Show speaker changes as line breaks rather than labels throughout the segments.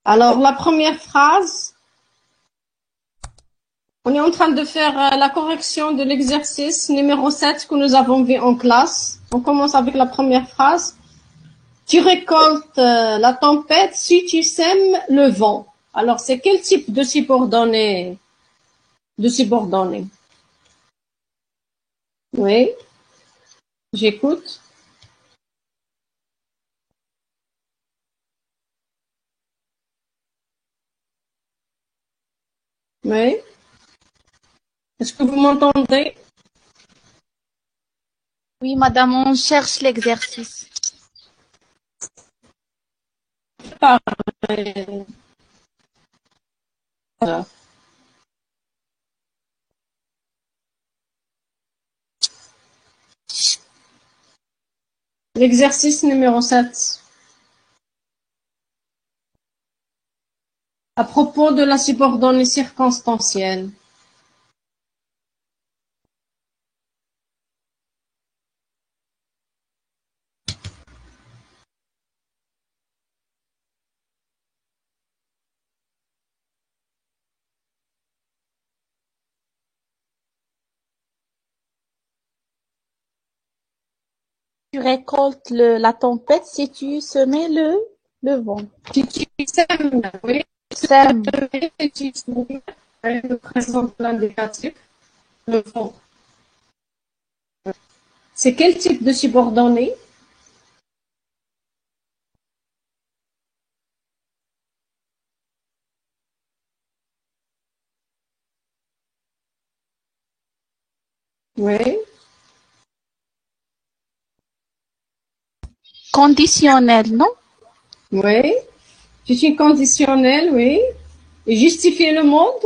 Alors, la première phrase, on est en train de faire la correction de l'exercice numéro 7 que nous avons vu en classe. On commence avec la première phrase. Tu récoltes la tempête si tu sèmes le vent. Alors, c'est quel type de subordonné? Oui, j'écoute. Oui. Est-ce que vous m'entendez?
Oui, madame, on cherche l'exercice.
L'exercice numéro 7. À propos de la subordonnée circonstancielle.
Tu récoltes la tempête si tu semais le vent.
Si tu sèmes, oui,
Sème.
le présent l'indicatif, le vent. C'est quel type de subordonnée? Oui.
Conditionnel, non?
Oui. C'est une conditionnelle, oui. Et justifier le mode?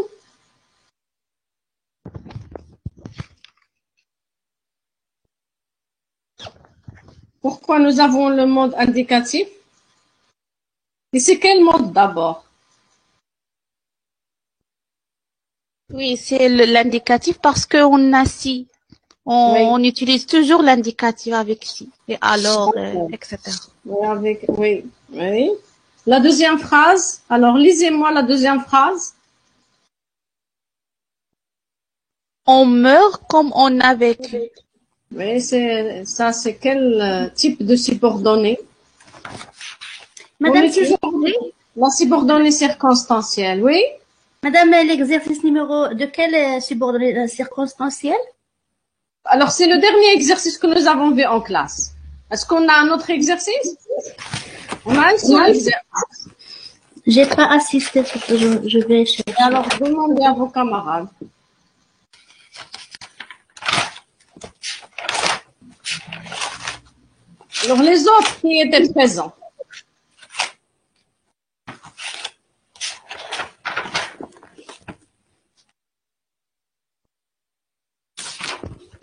Pourquoi nous avons le mode indicatif? Et c'est quel mode d'abord?
Oui, c'est l'indicatif parce qu'on a si. On utilise toujours l'indicatif avec si. Et alors, etc.
Oui, oui. La deuxième phrase. Alors, lisez-moi la deuxième phrase.
On meurt comme on a vécu.
Oui, c'est quel type de subordonnée?
Madame,
la subordonnée circonstancielle, oui?
Madame, l'exercice numéro de quelle subordonnée circonstancielle?
Alors, c'est le dernier exercice que nous avons vu en classe. Est-ce qu'on a un autre exercice? On a un seul exercice.
J'ai pas assisté, je vais chercher.
Alors, demandez à vos camarades. Alors, les autres qui étaient présents.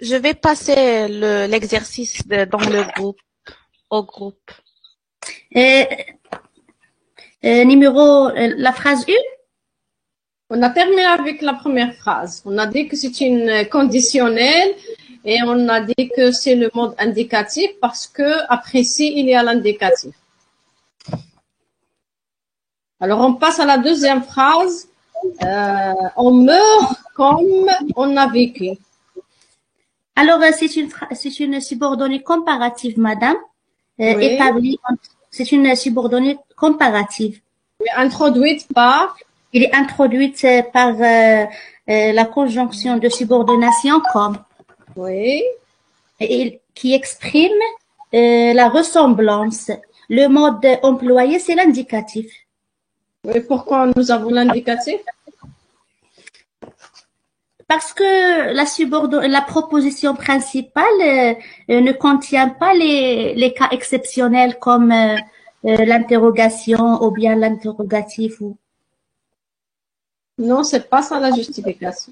Je vais passer l'exercice dans le groupe, au groupe.
La phrase 1?
On a terminé avec la première phrase. On a dit que c'est une conditionnelle et on a dit que c'est le mode indicatif parce que après si, il y a l'indicatif. Alors, on passe à la deuxième phrase. On meurt comme on a vécu.
Alors, c'est une subordonnée comparative, madame, établie. C'est une subordonnée comparative.
Introduite par?
Il est introduite par la conjonction de subordination comme.
Oui.
Et qui exprime la ressemblance. Le mode employé, c'est l'indicatif.
Oui, pourquoi nous avons l'indicatif?
Parce que la proposition principale ne contient pas les cas exceptionnels comme l'interrogation ou bien l'interrogatif.
Non, c'est pas ça la justification.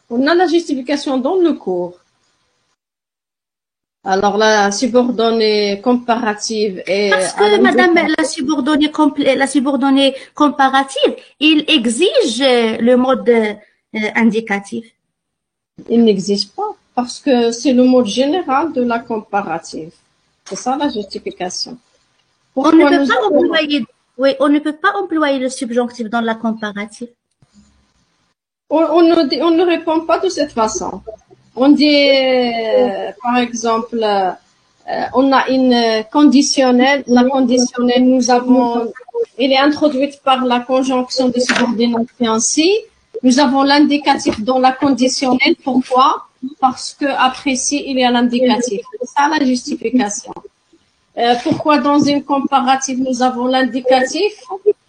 On a la justification dans le cours. Alors, la subordonnée comparative est...
Parce que, madame, la subordonnée comparative, il exige le mode indicatif.
Il n'existe pas parce que c'est le mode général de la comparative. C'est ça la justification.
On ne peut pas employer Oui, on ne peut pas employer le subjonctif dans la comparative.
On ne répond pas de cette façon. On dit, par exemple, on a une conditionnelle. La conditionnelle, elle est introduite par la conjonction de subordination si. Nous avons l'indicatif dans la conditionnelle. Pourquoi? Parce que après si, il y a l'indicatif. C'est ça la justification. Pourquoi dans une comparative nous avons l'indicatif?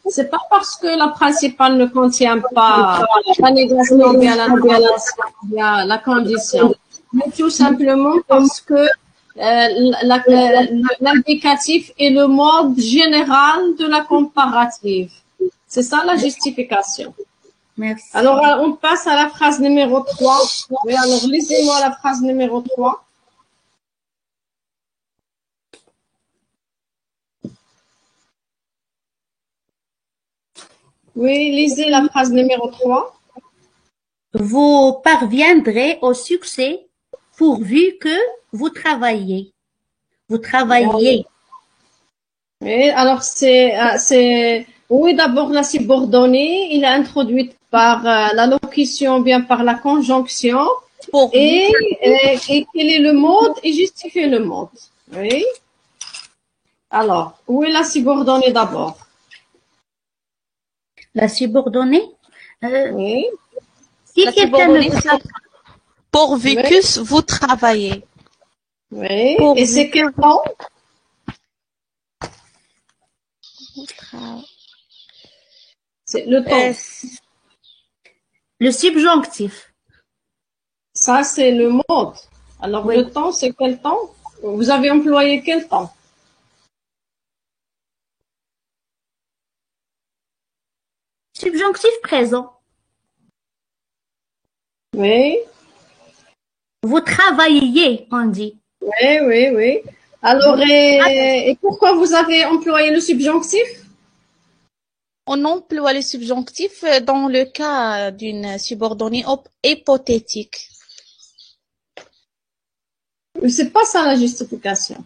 C'est pas parce que la principale ne contient pas la négation bien la condition, mais tout simplement parce que l'indicatif est le mode général de la comparative. C'est ça la justification.
Merci.
Alors, on passe à la phrase numéro 3. Oui, alors lisez-moi la phrase numéro 3. Oui, lisez la phrase numéro 3.
Vous parviendrez au succès pourvu que vous travaillez. Vous travaillez.
Oui, alors oui, d'abord la subordonnée, il est introduite par la locution, bien par la conjonction, et quel est le mode et justifier le mode. Oui. Alors, où est la subordonnée d'abord?
La subordonnée.
Oui.
Si
La
quelqu'un ne
subordonnée, c'est pourvu
Oui.
que vous travaillez.
Oui.
Pourvu
Et c'est quel temps? C'est le temps.
Le subjonctif.
Ça, c'est le mode. Alors,
Oui.
le temps, c'est quel temps? Vous avez employé quel temps?
Subjonctif présent.
Oui.
Vous travaillez, on dit.
Oui, oui, oui. Alors, et pourquoi vous avez employé le subjonctif?
On emploie le subjonctif dans le cas d'une subordonnée hypothétique.
C'est pas ça la justification.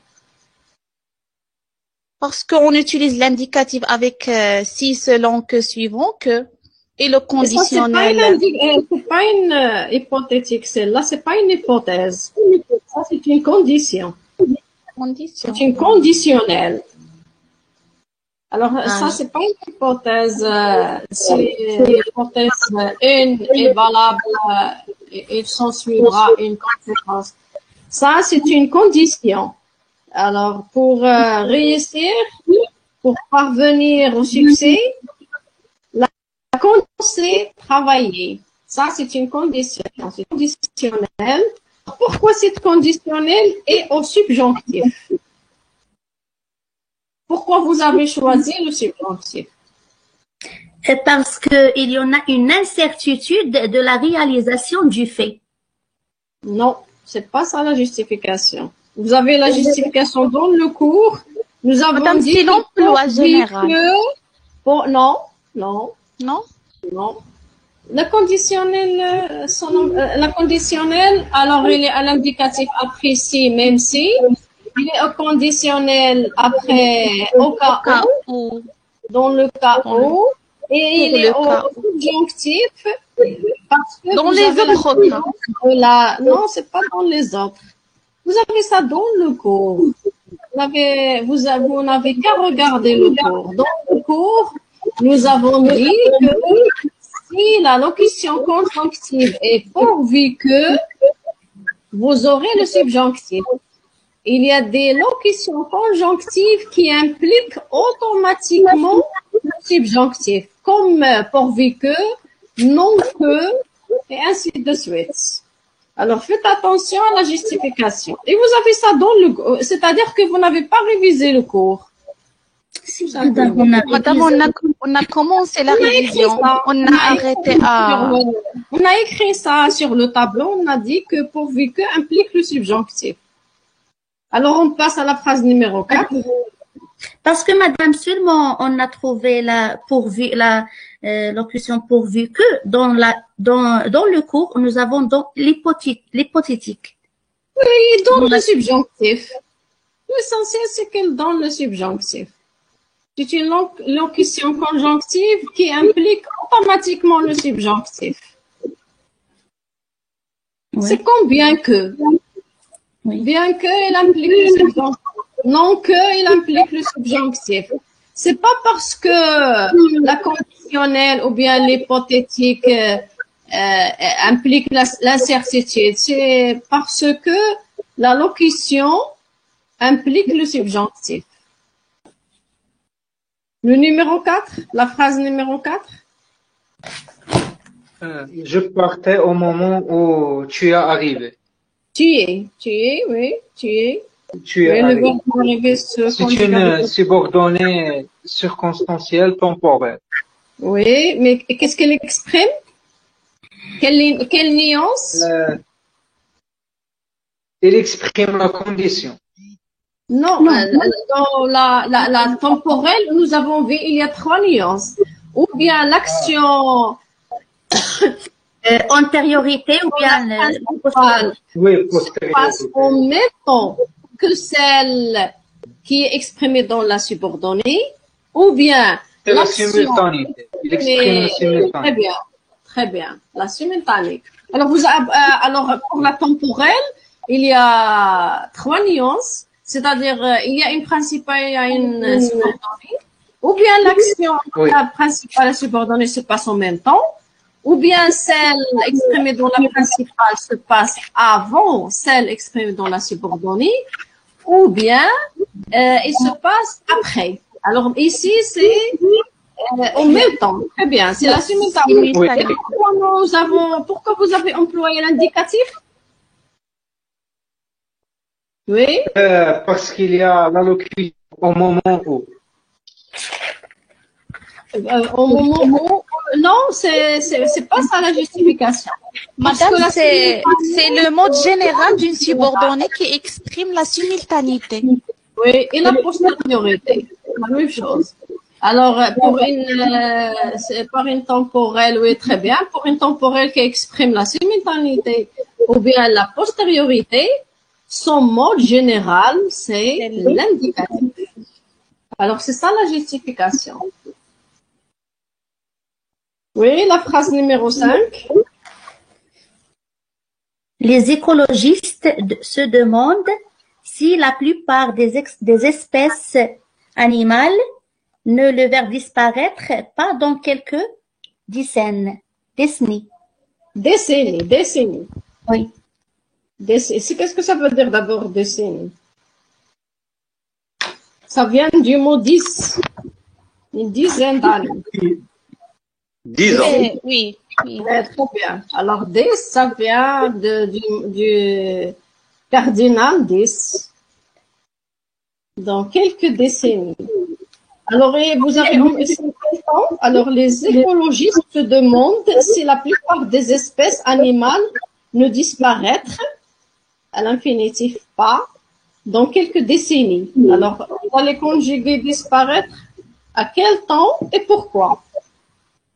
Parce qu'on utilise l'indicatif avec si, selon, que, suivant, que, et le conditionnel.
C'est pas une hypothétique, celle-là, c'est pas une hypothèse. Ça, c'est une condition. C'est une conditionnelle. Alors, ça, c'est pas une hypothèse. Si l'hypothèse 1 est valable, il s'en suivra une conséquence. Ça, c'est une condition. Alors, pour réussir, pour parvenir au succès, la condition, c'est travailler. Ça, c'est une condition. C'est conditionnel. Pourquoi cette conditionnelle est au subjonctif? Pourquoi vous avez choisi le subjonctif?
Parce qu'il y en a une incertitude de la réalisation du fait.
Non, c'est pas ça la justification. Vous avez la justification dans le cours. Nous avons
Madame,
dit
c'est l'emploi général.
Bon, non, non,
Non?
non. La conditionnelle, alors il est à l'indicatif après si, même si. Il est au conditionnel après au cas où, dans le cas où. Et il est au subjonctif parce que
dans les autres cas.
Non, c'est pas dans les autres. Vous avez ça dans le cours. Vous n'avez qu'à regarder le cours. Dans le cours, nous avons dit que si la locution conjonctive est pourvu que, vous aurez le subjonctif. Il y a des locutions conjonctives qui impliquent automatiquement le subjonctif, comme pourvu que, non que, et ainsi de suite. Alors, faites attention à la justification. Et vous avez ça dans le, c'est-à-dire que vous n'avez pas révisé le cours.
Madame, on a commencé la révision. On a arrêté à...
On a écrit ça sur le tableau. On a dit que pourvu que implique le subjonctif. Alors, on passe à la phrase numéro 4.
Parce que, madame, seulement on a trouvé la locution pourvu que dans le cours, nous avons dans l'hypothétique.
Oui, dans le subjonctif. L'essentiel, c'est qu'elle donne le subjonctif. C'est une locution conjonctive qui implique automatiquement le subjonctif.
Oui.
C'est comme bien que.
Oui.
Bien que, il implique le subjonctif. Non que, il implique le subjonctif. C'est pas parce que la conditionnelle ou bien l'hypothétique implique l'incertitude. C'est parce que la locution implique le subjonctif. Le numéro 4, la phrase numéro 4.
Je partais au moment où tu es arrivé.
Tu es, oui, tu es.
Tu es
Oui, le
arrivé.
verbe arriver se
C'est
conjugue
une
avec-
subordonnée circonstancielle temporelle.
Oui, mais qu'est-ce qu'elle exprime? Quelle nuance?
Il exprime la condition.
Non, dans la temporelle, nous avons vu, il y a 3 nuances. Ou bien l'action
Antériorité ou bien
principale
Oui,
se passe
postériorité.
en même temps que celle qui est exprimée dans la subordonnée, ou bien
C'est la
l'action.
simultanéité. Il exprime la
Mais,
simultanéité.
très bien, la simultanée. Alors, alors, pour la temporelle, il y a 3 nuances, c'est-à-dire, il y a une principale, il y a une subordonnée, ou bien l'action
Oui.
la principale et la subordonnée se passe en même temps, ou bien celle exprimée dans la principale se passe avant celle exprimée dans la subordonnée, ou bien il se passe après. Alors ici, c'est en même temps. Très bien, c'est la simultanéité.
Oui.
Et pourquoi vous avez employé l'indicatif? Oui,
Parce qu'il y a la locution au moment où.
au moment où, non, c'est pas ça la justification. Parce que
Madame,
la
c'est le mode général d'une subordonnée qui exprime la simultanéité.
Oui, et la postériorité, la même chose. Alors, pour une temporelle, oui, très bien. Pour une temporelle qui exprime la simultanéité ou bien la postériorité, son mode général, c'est l'indicatif. Alors, c'est ça la justification. Oui, la phrase numéro 5.
Les écologistes se demandent si la plupart des espèces animales ne le verrent disparaître pas dans quelques décennies.
Décennie.
Oui.
Qu'est-ce que ça veut dire d'abord décennie? Ça vient du mot 10. Une dizaine d'années.
10 ans.
Oui, oui.
Très bien. Alors, 10, ça vient du cardinal 10. Dans quelques décennies. Alors, et vous avez quel temps? Alors, les écologistes se demandent si la plupart des espèces animales ne disparaître, à l'infinitif pas, dans quelques décennies. Alors, on va les conjuguer disparaître à quel temps et pourquoi?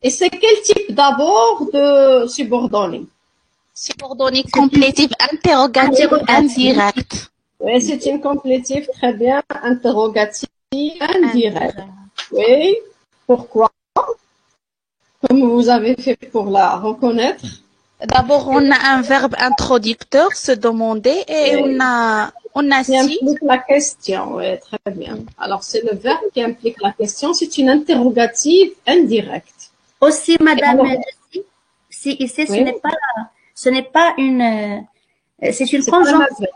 Et c'est quel type d'abord de subordonnée?
Subordonnée complétive interrogative indirecte.
Oui, c'est une complétive très bien, interrogative indirecte. Oui, pourquoi? Comme vous avez fait pour la reconnaître.
D'abord, on a un verbe introducteur, se demander, et on a
Qui
si.
implique la question, oui, très bien. Alors, c'est le verbe qui implique la question, c'est une interrogative indirecte.
Aussi, Madame,
Alors-
si ici,
Oui.
ce n'est pas une, c'est une
C'est pas le
conjonction.
même verbe.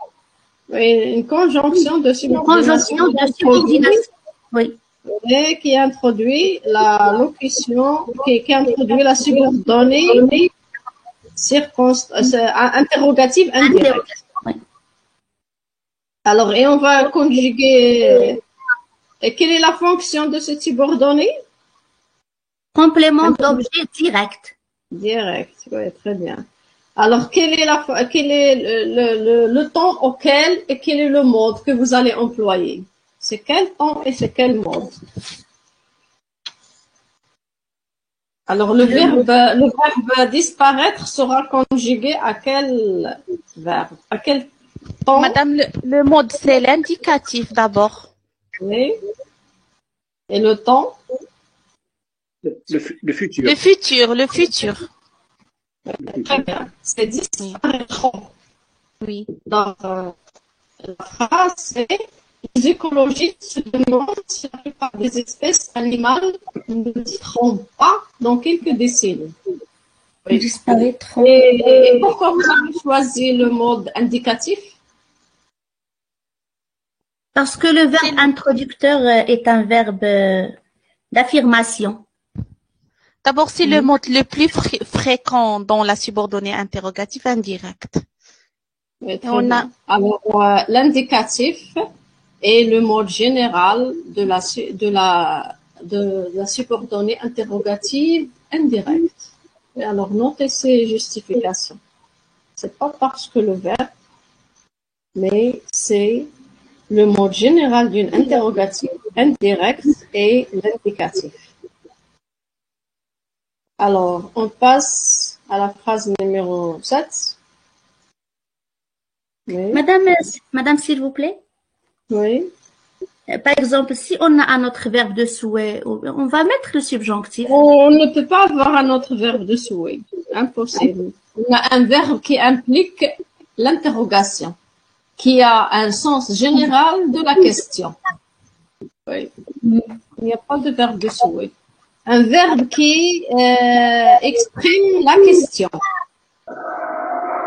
Oui, une conjonction de
Une
subordination
conjonction de subordination. Oui.
et qui introduit la locution, qui introduit la subordonnée interrogative indirecte.
Oui.
Alors, et on va conjuguer. Et quelle est la fonction de cette subordonnée?
Complément d'objet direct.
Direct, oui, très bien. Alors, quel est le temps auquel et quel est le mode que vous allez employer? C'est quel temps et c'est quel mode? Alors, le verbe disparaître sera conjugué à quel verbe? À quel temps?
Madame, le mode, c'est l'indicatif d'abord.
Oui. Et le temps?
Le futur.
Le futur, le futur.
Très bien. C'est disparaîtront.
Oui.
Dans la phrase, c'est les écologistes se demandent si la plupart des espèces animales ne disparaîtront pas dans quelques décennies.
Ils disparaîtront.
Et pourquoi vous avez choisi le mode indicatif?
Parce que le verbe introducteur est un verbe d'affirmation.
D'abord, c'est le mode le plus fréquent dans la subordonnée interrogative indirecte.
Oui, très
On
bien. Alors, l'indicatif est le mode général de la subordonnée interrogative indirecte. Et alors, notez ces justifications. C'est pas parce que le verbe, mais c'est le mode général d'une interrogative indirecte et l'indicatif. Alors, on passe à la phrase numéro 7. Oui.
Madame, s'il vous plaît.
Oui.
Par exemple, si on a un autre verbe de souhait, on va mettre le subjonctif.
On ne peut pas avoir un autre verbe de souhait. Impossible. On a un verbe qui implique l'interrogation, qui a un sens général de la question. Oui. Il n'y a pas de verbe de souhait. Un verbe qui exprime la question.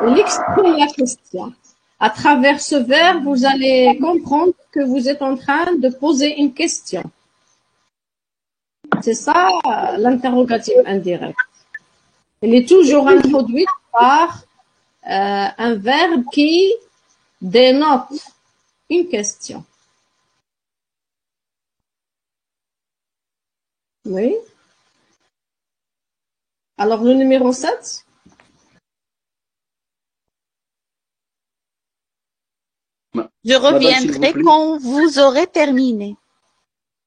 Il exprime la question. À travers ce verbe, vous allez comprendre que vous êtes en train de poser une question. C'est ça l'interrogatif indirect. Elle est toujours introduite par un verbe qui dénote une question. Oui. Alors, le numéro 7.
Je reviendrai quand vous aurez terminé.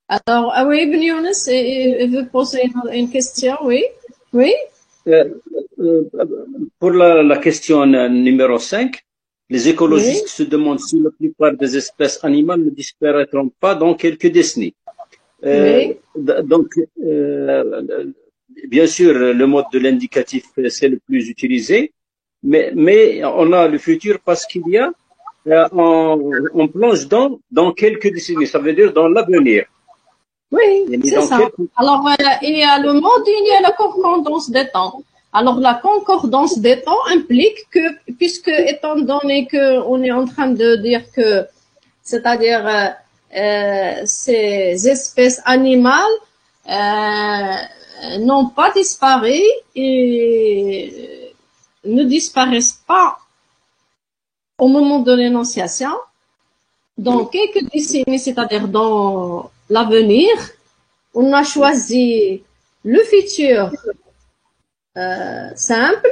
Alors, oui, Ibn Younes, il veut poser une question, oui. Oui.
Pour la question numéro 5, les écologistes se demandent si la plupart des espèces animales ne disparaîtront pas dans quelques décennies. Donc, bien sûr, le mode de l'indicatif, c'est le plus utilisé, mais on a le futur parce qu'il y a, on plonge dans quelques décennies, ça veut dire dans l'avenir.
Oui, c'est ça. Alors, il y a le mode, il y a la concordance des temps. Alors, la concordance des temps implique que, puisque étant donné que on est en train de dire que, c'est-à-dire ces espèces animales n'ont pas disparu et ne disparaissent pas au moment de l'énonciation. Dans quelques décennies, c'est-à-dire dans l'avenir, on a choisi le futur simple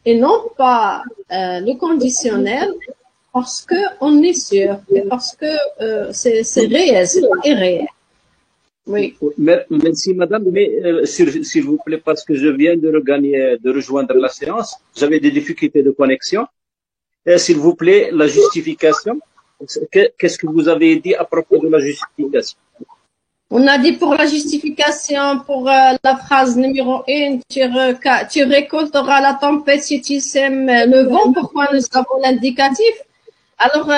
et non pas le conditionnel parce que on est sûr et parce que c'est réel, c'est irréel. Oui.
Merci madame, mais s'il vous plaît, parce que je viens de rejoindre la séance, j'avais des difficultés de connexion. S'il vous plaît, la justification. Qu'est-ce que vous avez dit à propos de la justification?
On a dit pour la justification, pour la phrase numéro 1, tu récolteras la tempête si tu sèmes le vent. Pourquoi nous avons l'indicatif? Alors,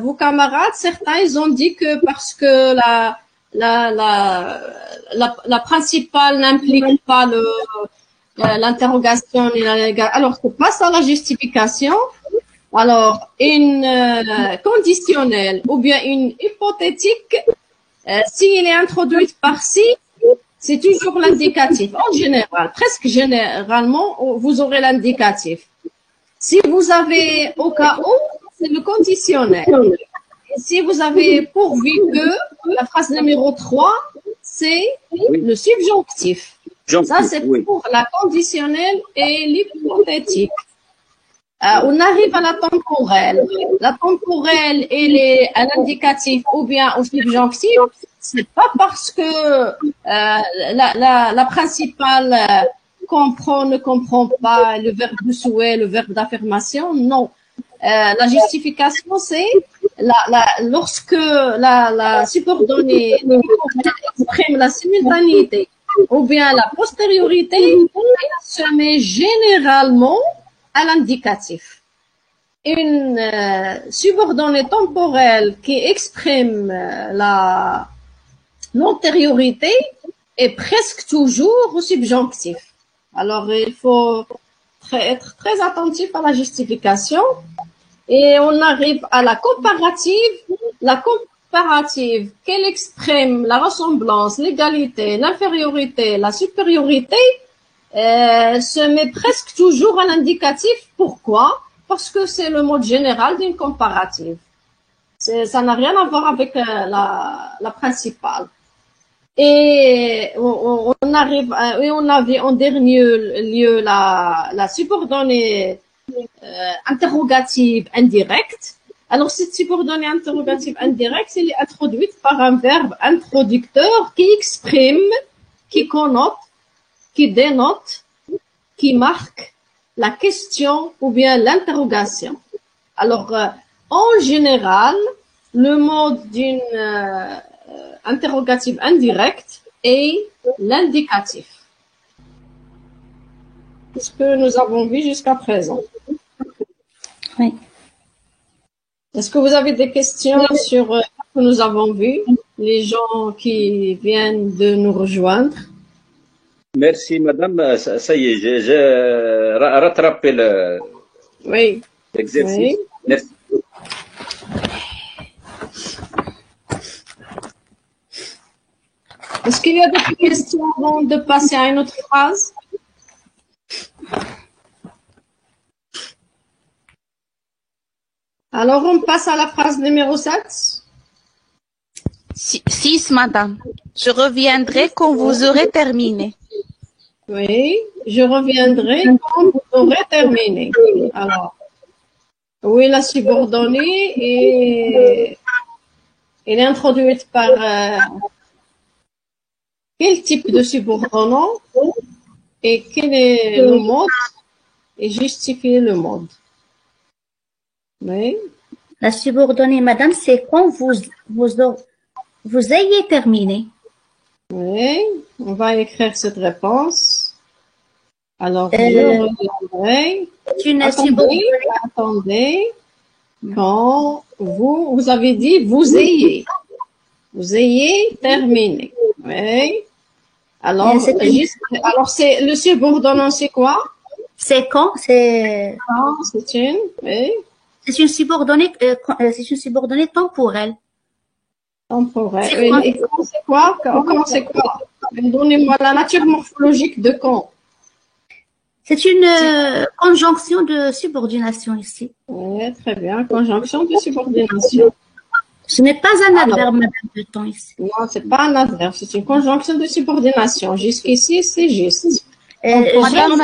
vos camarades, certains, ils ont dit que parce que la principale n'implique pas l'interrogation. Alors, c'est pas ça la justification. Alors, une conditionnelle ou bien une hypothétique, s'il est introduite par si, c'est toujours l'indicatif. En général, presque généralement, vous aurez l'indicatif. Si vous avez au cas où, c'est le conditionnel. Et si vous avez pourvu que, la phrase numéro 3, c'est le subjonctif. Ça, c'est pour la conditionnelle et l'hypothétique. On arrive à la temporelle. La temporelle, elle est à l'indicatif ou bien au subjonctif. C'est pas parce que la principale comprend, ne comprend pas le verbe de souhait, le verbe d'affirmation. Non. La justification, c'est lorsque la subordonnée exprime la simultanéité ou bien la postériorité, elle se met généralement à l'indicatif. Une subordonnée temporelle qui exprime l'antériorité est presque toujours au subjonctif. Alors, il faut être très attentif à la justification. Et on arrive à la comparative. La comparative, qu'elle exprime la ressemblance, l'égalité, l'infériorité, la supériorité, se met presque toujours à l'indicatif. Pourquoi? Parce que c'est le mode général d'une comparative. Ça n'a rien à voir avec la principale. Et on arrive, et on avait en dernier lieu la subordonnée interrogative indirecte. Alors, cette subordonnée interrogative indirecte, elle est introduite par un verbe introducteur qui exprime, qui connote, qui dénote, qui marque la question ou bien l'interrogation. Alors, en général, le mode d'une interrogative indirecte est l'indicatif. C'est ce que nous avons vu jusqu'à présent.
Oui.
Est-ce que vous avez des questions sur ce que nous avons vu, les gens qui viennent de nous rejoindre?
Merci, madame. Ça y est, j'ai rattrapé l'exercice.
Oui.
Merci.
Est-ce qu'il y a des questions avant de passer à une autre phrase? Alors, on passe à la phrase numéro 7.
6, madame. Je reviendrai quand vous aurez terminé.
Oui, je reviendrai quand vous aurez terminé. Alors, oui, la subordonnée elle est introduite par quel type de subordonnant et quel est le mode et justifier le mode. Oui.
La subordonnée, madame, c'est quand vous ayez terminé.
Oui, on va écrire cette réponse. Alors, je reviendrai. Attendez. Quand vous avez dit vous ayez terminé. Oui. Alors, c'est le subordonnant, c'est quoi?
C'est quand? C'est
une, oui.
C'est une subordonnée temporelle.
Temporelle. Oui. Et quand c'est quoi? Quand c'est quoi? Donnez-moi la nature morphologique de quand.
C'est une conjonction de subordination ici.
Oui, très bien. Conjonction de subordination.
Ce n'est pas un adverbe, madame, de temps ici.
Non, c'est pas un adverbe. C'est une conjonction de subordination. Jusqu'ici, c'est juste.
Madame,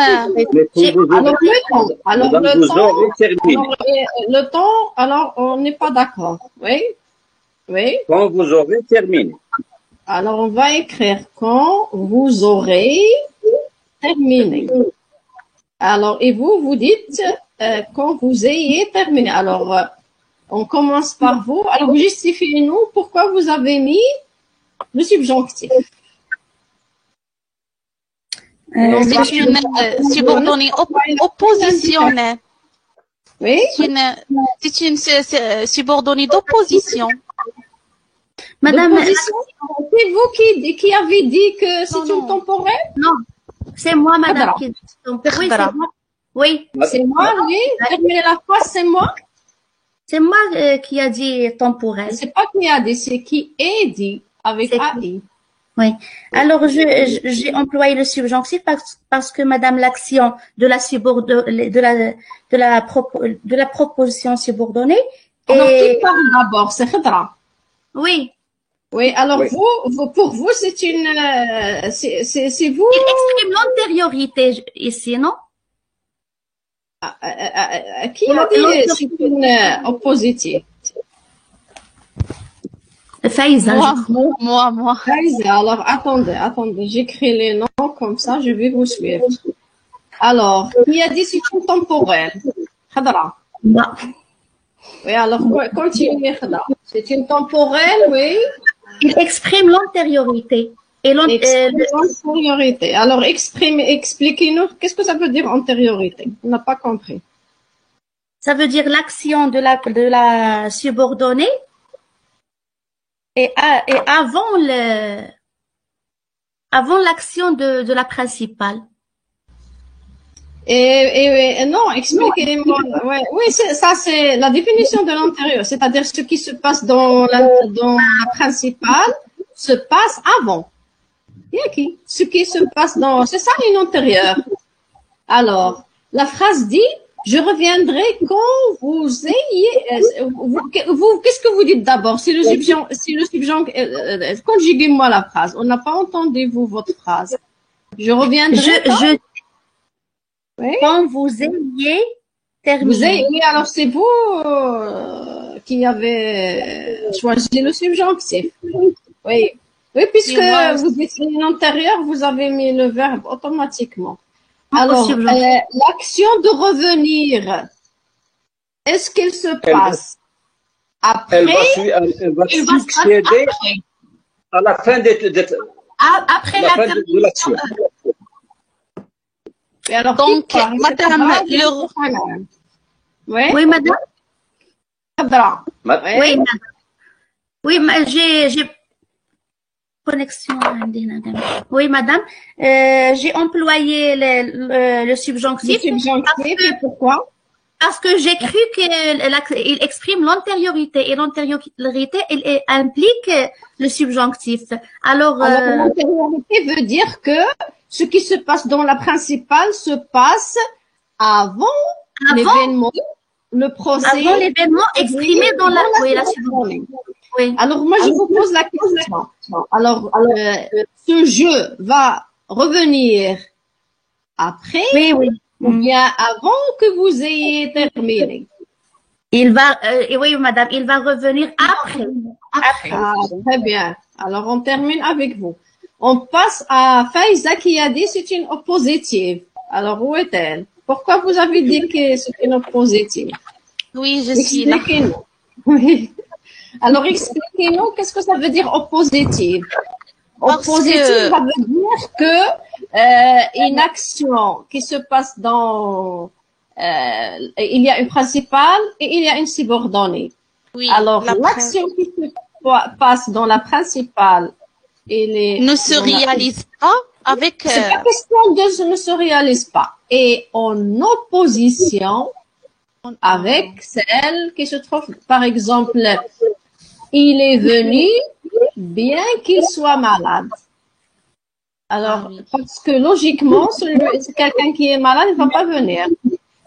le temps, alors on n'est pas d'accord. Oui. Oui.
Quand vous aurez terminé.
Alors, on va écrire quand vous aurez terminé. Alors, et vous dites quand vous ayez terminé. Alors, on commence par vous. Alors, justifiez-nous pourquoi vous avez mis le subjonctif.
c'est une subordonnée oppositionnelle.
Oui.
C'est une subordonnée d'opposition.
Madame,
c'est vous qui avez dit que c'est une temporelle?
Non, c'est moi, madame. Oui, c'est moi. Oui.
C'est moi, oui. Terminer la phrase, c'est moi.
C'est moi qui a dit temporelle.
C'est pas qui a dit, c'est qui est dit avec AI.
Oui. Alors, j'ai employé le subjonctif parce que, madame, l'action de la proposition subordonnée.
Alors, qui parle d'abord? C'est Khadra.
Oui.
Oui, alors oui. Vous, pour vous, c'est une, c'est vous.
Il exprime l'antériorité ici, non?
Qui a dit c'est une oppositive?
Faïza.
Moi.
Faïza, alors attendez, j'écris les noms comme ça, je vais vous suivre. Alors, qui a dit c'est une temporelle? Khadra.
Moi.
Oui, alors, continuez là. C'est une temporelle, oui.
Il exprime l'antériorité. Et
L'antériorité. Alors, expliquez-nous, qu'est-ce que ça veut dire antériorité? On n'a pas compris.
Ça veut dire l'action de la subordonnée et avant l'action de la principale.
Non, expliquez-moi. Ouais, oui, ça c'est la définition de l'antérieur, c'est-à-dire ce qui se passe dans la principale se passe avant. Ce qui se passe c'est ça une antérieure. Alors, la phrase dit, je reviendrai quand vous ayez, qu'est-ce que vous dites d'abord? Si le subjonctif, conjuguez-moi la phrase. On n'a pas entendu, votre phrase. Je reviendrai oui.
Quand vous ayez terminé.
Oui, alors c'est vous qui avez choisi le subjonctif. Oui. Oui, puisque vous dites une antérieure, vous avez mis le verbe automatiquement. Alors, l'action de revenir, est-ce qu'elle se passe après?
Elle va succéder à la fin
après la fin
de l'action.
Alors,
donc, madame,
oui, madame. Oui, madame. Oui, j'ai connexion. Oui, madame. J'ai employé le subjonctif.
Pourquoi?
Parce que j'ai cru qu'il exprime l'antériorité et l'antériorité, elle implique le subjonctif. Alors
l'antériorité veut dire que ce qui se passe dans la principale se passe avant l'événement, le procès.
Avant l'événement exprimé dans la subjonctive. Oui.
Alors, moi, je vous pose la question. Alors, ce jeu va revenir après ou bien avant que vous ayez terminé?
Oui, madame, il va revenir après.
Ah, très bien. Alors, on termine avec vous. On passe à Faiza qui a dit c'est une oppositive. Alors, où est-elle? Pourquoi vous avez dit que c'est une oppositive?
Oui, je suis là.
Oui. Alors, expliquez-nous qu'est-ce que ça veut dire oppositive. Oppositive, ça veut dire que une action qui se passe il y a une principale et il y a une subordonnée.
Oui,
alors, l'action qui se passe dans la principale
ne se réalise pas avec...
C'est pas question de ne se réalise pas. Et en opposition avec celle qui se trouve, par exemple, il est venu bien qu'il soit malade. Alors, parce que logiquement, c'est quelqu'un qui est malade, il ne va pas venir.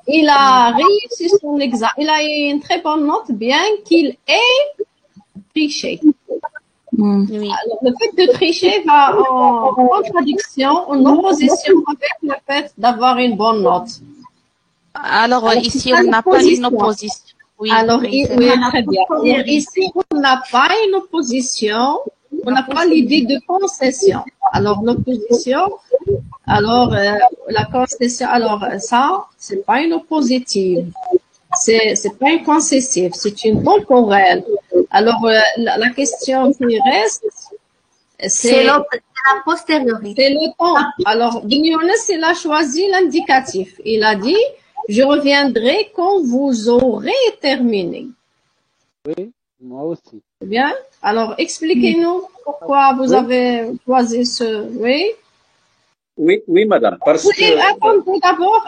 Il a réussi son examen. Il a eu une très bonne note, bien qu'il ait triché.
Oui.
Alors, le fait de tricher va en contradiction, en opposition avec le fait d'avoir une bonne note.
Alors ici, on n'a pas une opposition. Oui,
alors, très bien. Ici, on n'a pas une opposition, on n'a pas l'idée de concession. Alors, l'opposition, alors, la concession, alors, ça, c'est pas une oppositive. C'est pas une concessive, c'est une temporelle. Alors, la question qui reste, c'est
la postériorité.
C'est le temps. Alors, Younes, il a choisi l'indicatif. Il a dit, je reviendrai quand vous aurez terminé.
Oui, moi aussi.
Bien. Alors, expliquez-nous pourquoi vous avez choisi Oui.
Oui, madame. Parce que...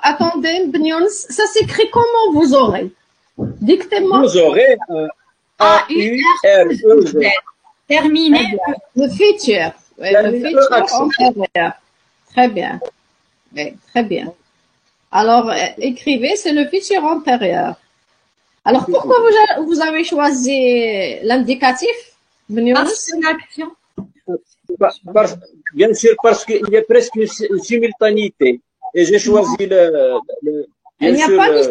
Attendez, Younes, ça s'écrit comment vous aurez? Dictez-moi.
Vous aurez A-U-R-E-Z.
Terminé.
Le futur. Oui, le futur antérieur. Très bien. Oui, très bien. Alors, écrivez, c'est le futur antérieur. Alors, pourquoi vous avez choisi l'indicatif,
Parce que l'action.
Bien sûr, parce qu'il y a presque une simultanéité. Et j'ai choisi
il n'y a pas de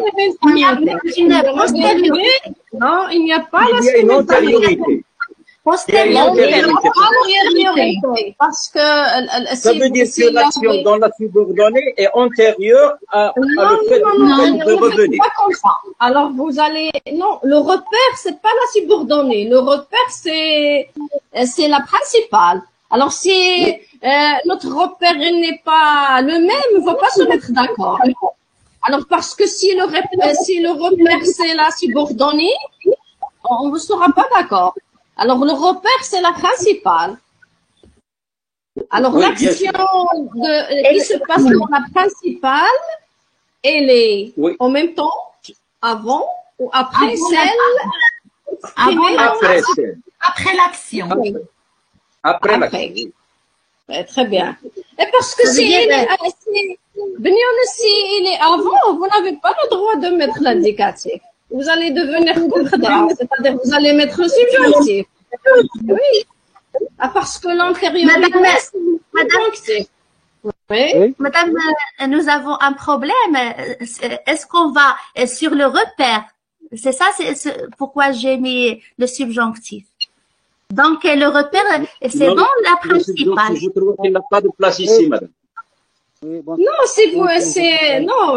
simultanéité. Non, il n'y a pas de simultanéité.
Postériorité.
Antériorité. Parce que
Ça veut dire que l'action dans la subordonnée est antérieure à le fait de
ne faites
revenir.
pas comme ça. Alors vous allez, non, le repère c'est pas la subordonnée. Le repère c'est la principale. Alors si notre repère n'est pas le même, on va pas se mettre d'accord. Alors parce que si le repère c'est la subordonnée, on ne sera pas d'accord. Alors le repère c'est la principale. Alors
Oui,
l'action qui se passe dans la principale, elle est
Oui.
en même temps avant ou après celle exprimée dans
Après, c'est-
Après l'action.
après
Après.
l'action.
Ouais, très bien. Et parce que
Ça veut
si
dire,
il est, si il est avant, vous n'avez pas le droit de mettre l'indicatif. Vous allez devenir confédérat, c'est-à-dire vous allez mettre le subjonctif. Oui. Ah, parce que l'antériorité, c'est le subjonctif. Oui.
Oui.
Madame, nous avons un problème. Est-ce qu'on va sur le repère? C'est ça, c'est pourquoi j'ai mis le subjonctif. Donc, le repère, c'est
Non,
dans la
le subjonctif,
principale.
je trouve qu'il n'a pas de place ici, madame.
Oui, bon.
Non,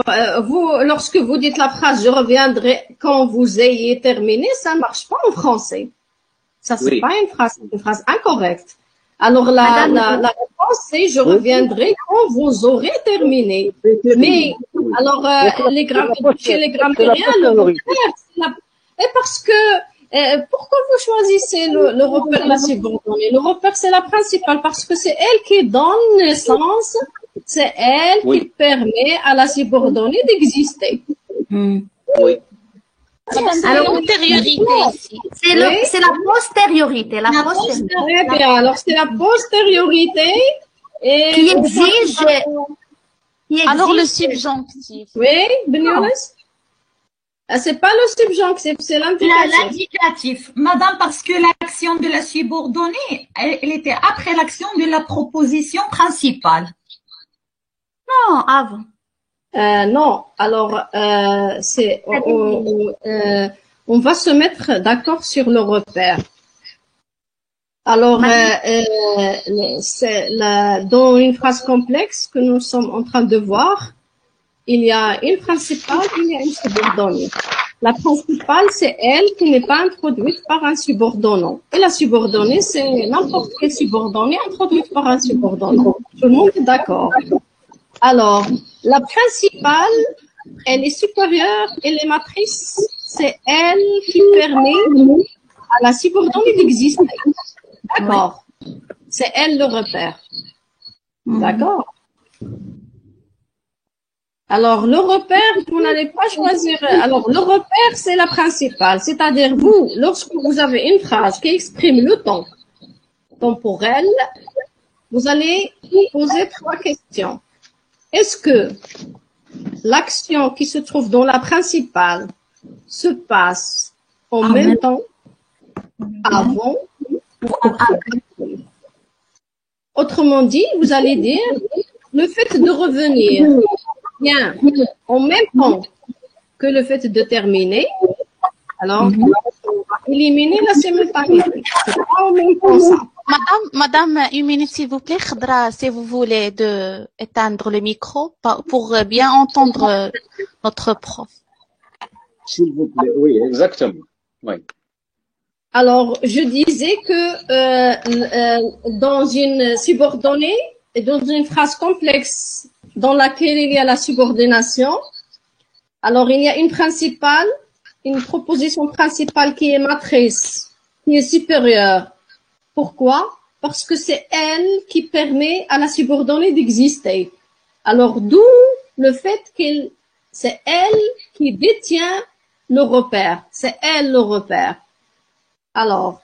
vous, lorsque vous dites la phrase, je reviendrai quand vous ayez terminé, ça ne marche pas en français. Ça, c'est
Oui.
pas une phrase incorrecte. Alors, la réponse, c'est je reviendrai quand vous aurez terminé. Mais,
Oui.
alors, chez les grammairiens, le repère, et parce que, pourquoi vous choisissez le repère, la subordonnée? Le repère, c'est la principale parce que c'est elle qui donne naissance, c'est elle qui
Oui.
permet à la subordonnée d'exister.
Oui.
C'est
Alors,
l'antériorité ici.
C'est
Oui.
c'est la postériorité. La postériorité.
Très bien. Alors, c'est la postériorité et
Qui exige.
Alors le subjonctif.
oui, Ben Younes? Ah, c'est pas le subjonctif, c'est l'indicatif.
L'indicatif. Madame, parce que l'action de la subordonnée, elle était après l'action de la proposition principale.
Non, avant.
Non, alors on va se mettre d'accord sur le repère. Alors, dans une phrase complexe que nous sommes en train de voir, il y a une principale, il y a une subordonnée. La principale, c'est elle qui n'est pas introduite par un subordonnant. Et la subordonnée, c'est n'importe quelle subordonnée introduite par un subordonnant. Tout le monde est d'accord. Alors, la principale, elle est supérieure, elle est matrice. C'est elle qui permet à la subordonnée d'exister. D'accord. C'est elle le repère. D'accord. Alors, le repère, vous n'allez pas choisir. Alors, le repère, c'est la principale. C'est-à-dire, vous, lorsque vous avez une phrase qui exprime le temps temporel, vous allez poser 3 questions. Est-ce que l'action qui se trouve dans la principale se passe en même temps, avant ou après? Autrement dit, vous allez dire, le fait de revenir vient en même temps que le fait de terminer, alors on va éliminer la simultanéité. C'est pas en même temps ça.
Madame, une minute s'il vous plaît, Khadra, si vous voulez éteindre le micro pour bien entendre notre prof.
S'il vous plaît, oui, exactement. Oui.
Alors, je disais que dans une subordonnée et dans une phrase complexe dans laquelle il y a la subordination, alors il y a une principale, une proposition principale qui est matrice, qui est supérieure. Pourquoi? Parce que c'est elle qui permet à la subordonnée d'exister. Alors, d'où le fait c'est elle qui détient le repère. C'est elle le repère. Alors,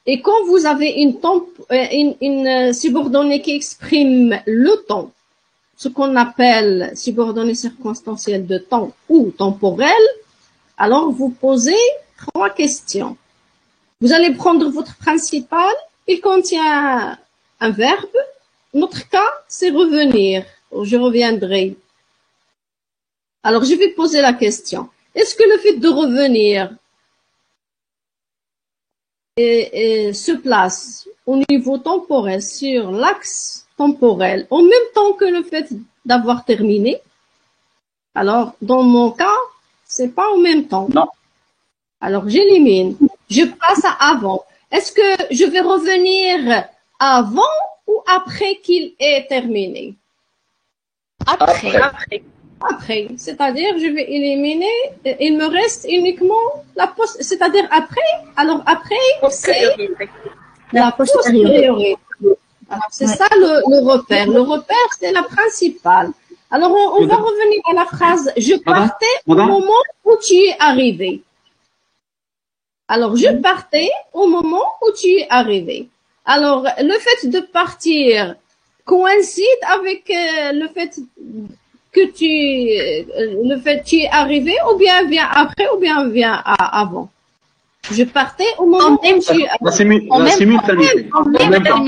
et quand vous avez une subordonnée qui exprime le temps, ce qu'on appelle subordonnée circonstancielle de temps ou temporelle, alors vous posez 3 questions. Vous allez prendre votre principal, il contient un verbe. Notre cas, c'est revenir. Je reviendrai. Alors, je vais poser la question. Est-ce que le fait de revenir se place au niveau temporel sur l'axe temporel en même temps que le fait d'avoir terminé, alors dans mon cas, c'est pas en même temps.
Non.
Alors j'élimine. Je passe à avant. Est-ce que je vais revenir avant ou après qu'il ait terminé?
Après.
Après, c'est-à-dire je vais éliminer, il me reste uniquement la c'est-à-dire après, alors après, c'est la postériorité. Alors c'est ça le repère. Le repère, c'est la principale. Alors on va revenir à la phrase « Je partais au moment où tu es arrivé ». Alors je partais au moment où tu es arrivé. Alors le fait de partir coïncide avec le fait que tu es arrivé, ou bien vient après, ou bien vient avant. Je partais au moment où tu es arrivé.
La simultanéité.
En même temps.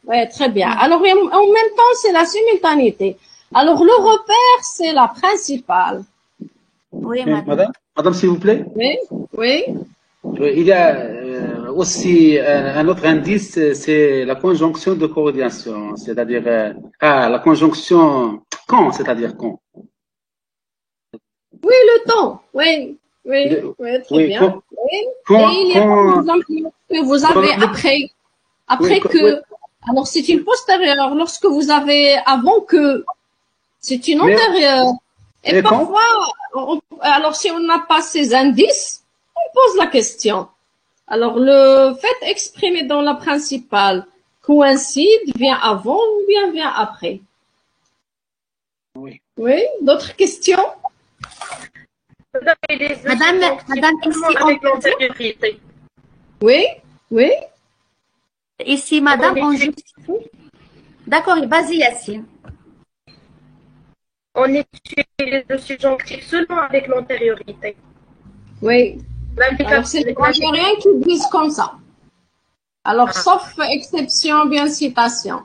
Ouais, très bien. Alors, en même temps, c'est la simultanéité. Alors, le repère, c'est la principale.
Oui, madame.
Madame, s'il vous plaît.
Oui, oui.
Il y a aussi un autre indice, c'est la conjonction de coordination, c'est-à-dire la conjonction quand, c'est-à-dire quand.
Oui, le temps. Oui, oui, oui, très bien.
Quand,
oui.
Quand,
et il y a par exemple que vous avez après que. Alors, c'est une postérieure. Lorsque vous avez avant que, c'est une antérieure. Et parfois, alors si on n'a pas ces indices, on pose la question. Alors, le fait exprimé dans la principale coïncide, vient avant ou bien vient après?
Oui.
Oui, d'autres questions?
Madame, ici, on peut dire.
Oui, oui.
Ici, madame, on justifie. D'accord, vas-y, Yassine.
On utilise le subjonctif seulement avec l'antériorité.
Oui. Alors, c'est les grammairiens qui disent comme ça. Alors, sauf exception, bien citation.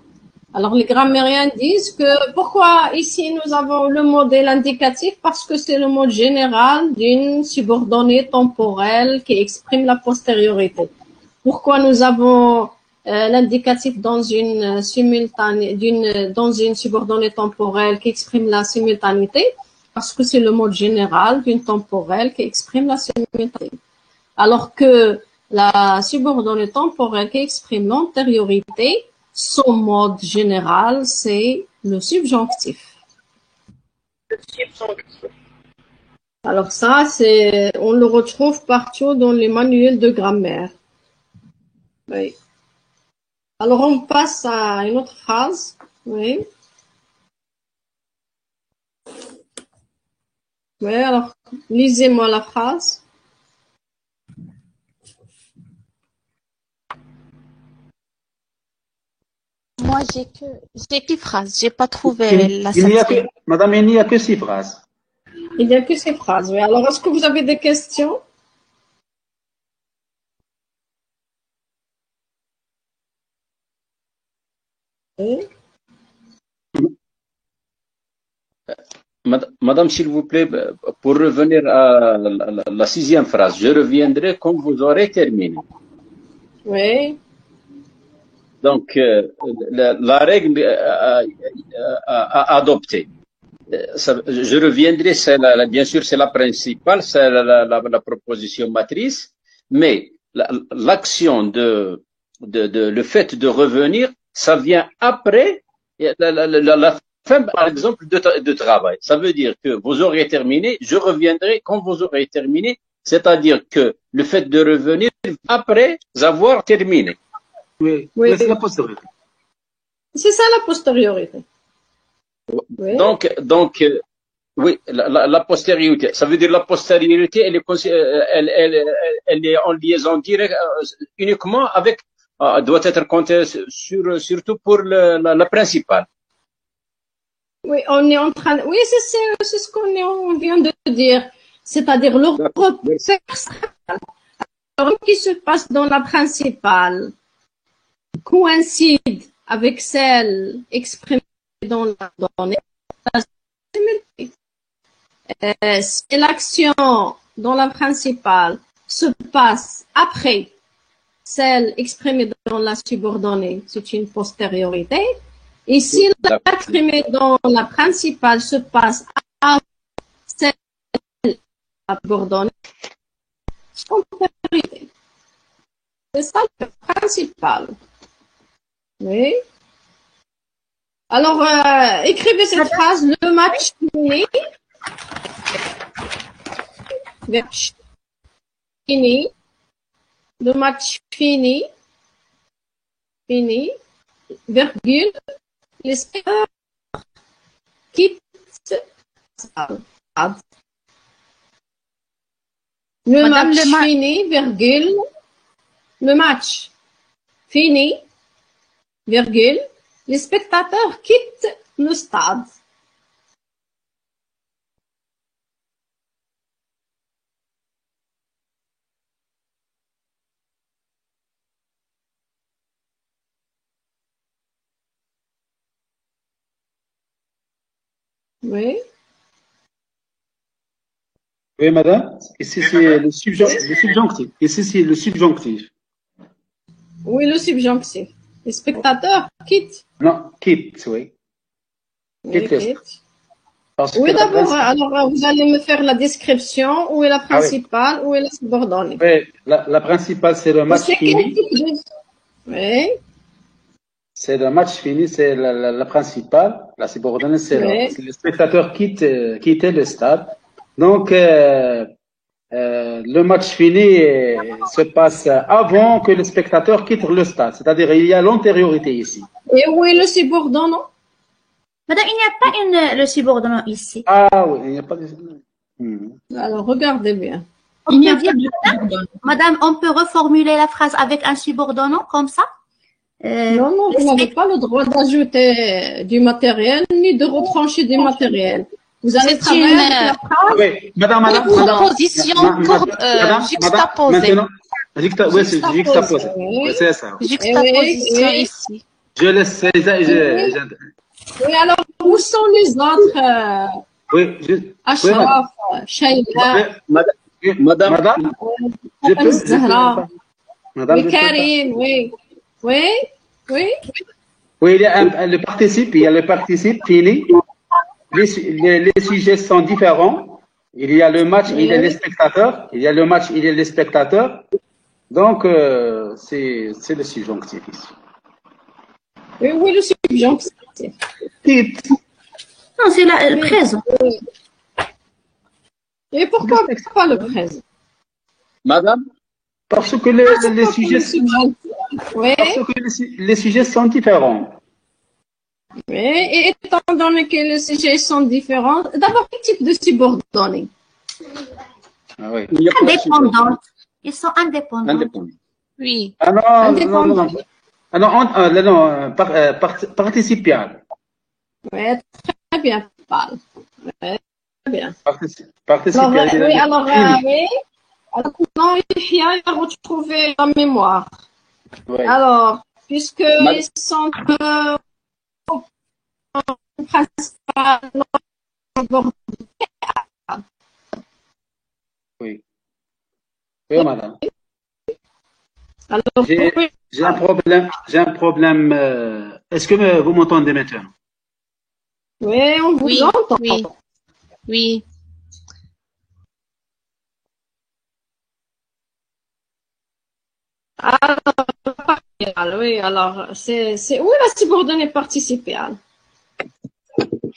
Alors, les grammairiens disent que pourquoi ici nous avons le modèle indicatif? Parce que c'est le mode général d'une subordonnée temporelle qui exprime la postériorité. Pourquoi nous avons l'indicatif dans une dans une subordonnée temporelle qui exprime la simultanéité? Parce que c'est le mode général d'une temporelle qui exprime la simultanéité. Alors que la subordonnée temporelle qui exprime l'antériorité, son mode général, c'est le subjonctif.
Le subjonctif.
Alors ça, on le retrouve partout dans les manuels de grammaire. Oui. Alors on passe à une autre phrase. Oui. Oui, alors lisez-moi la phrase.
Moi, j'ai qu'une phrase. J'ai pas trouvé la septième.
Madame, il n'y a que 6 phrases.
Il n'y a que ces phrases, oui. Alors, est-ce que vous avez des questions? Oui.
Madame, s'il vous plaît, pour revenir à la 6e phrase, je reviendrai quand vous aurez terminé.
Oui.
Donc, la règle à adopter. Je reviendrai, bien sûr, c'est la principale, c'est la proposition matrice, mais l'action le fait de revenir, ça vient après la fin, par exemple, de travail. Ça veut dire que vous aurez terminé, je reviendrai quand vous aurez terminé, c'est-à-dire que le fait de revenir après avoir terminé.
Oui, c'est la postériorité.
C'est ça la postériorité. Oui.
Donc, oui, la postériorité. Ça veut dire la postériorité, elle est en liaison directe uniquement avec, doit être comptée surtout pour la principale.
Oui, on est en train. Oui, c'est ce qu'on vient de dire. C'est-à-dire le repère qui se passe dans la principale coïncide avec celle exprimée dans la donnée. Si l'action dans la principale se passe après celle exprimée dans la subordonnée, c'est une postériorité. Et si l'exprimée dans la principale se passe avant celle subordonnée, c'est postériorité. C'est ça le principal. Oui. Alors, écrivez cette phrase, le match fini. Fini. Le match fini. Fini. Virgule. Les spectateurs quittent le stade. Le
Madame,
match fini, virgule. Le match fini, virgule. Les spectateurs quittent le stade. Oui.
Oui, madame. Ici, c'est le subjonctif. Ici, c'est le subjonctif.
Oui, le subjonctif. Les spectateurs quittent.
Non, quitte, oui.
Oui,
Quitte le
quitte.
stade. Parce
Oui,
que
d'abord, alors vous allez me faire la description. Où est la principale, où est la subordonnée?
Oui, la principale, c'est le match
C'est quel
fini.
type de... Oui.
C'est le match fini, c'est la principale. La subordonnée, c'est
Oui.
le spectateur quitter le stade. Donc, le match fini se passe avant que le spectateur quitte le stade. C'est-à-dire, il y a l'antériorité ici.
Et où est le subordonnant?
Madame, il n'y a pas le subordonnant ici.
Ah oui, il n'y a pas de...
Alors, regardez bien.
On peut dire, madame, on peut reformuler la phrase avec un subordonnant comme ça?
Non, non, vous n'avez pas le droit d'ajouter du matériel ni de retrancher du matériel. Vous allez travailler avec la phrase.
Oui, madame,
proposition juxtaposée.
Maintenant, oui, c'est juxtaposé. Oui, c'est ça.
Juxtaposition ici.
Je laisse.
Oui, alors, où sont les autres?
Oui,
Ashraf, Shayla,
madame, je peux.
Zahra,
Madame,
oui, Karim, oui. Oui, oui.
Oui, il y a le participe, fini. Les sujets sont différents. Il y a le match, il y a les spectateurs. Il y a le match, il y a les spectateurs. Donc, c'est le subjonctif ici.
Oui, oui, le subjonctif.
Non, c'est le présent.
Et pourquoi pas le présent?
Madame?
Parce que les sujets,
oui.
parce que les sujets sont différents.
Oui, et étant donné que les sujets sont différents, d'abord, quel type de subordonnés?
Ah oui.
Indépendantes. Ils sont indépendants.
Oui.
Ah non, non. Ah non, participial.
Oui, très bien, Paul. Oui, très bien.
Participial.
Alors, oui, alors, oui. Alors, maintenant, Yahya a retrouvé la mémoire.
Oui.
Alors, puisque ils sont principalement
oui. Oui, madame.
Alors,
j'ai un problème. Est-ce que vous m'entendez maintenant?
oui, on vous entend.
Oui. Oui.
Alors, oui, alors, c'est où est la subordonnée participiale?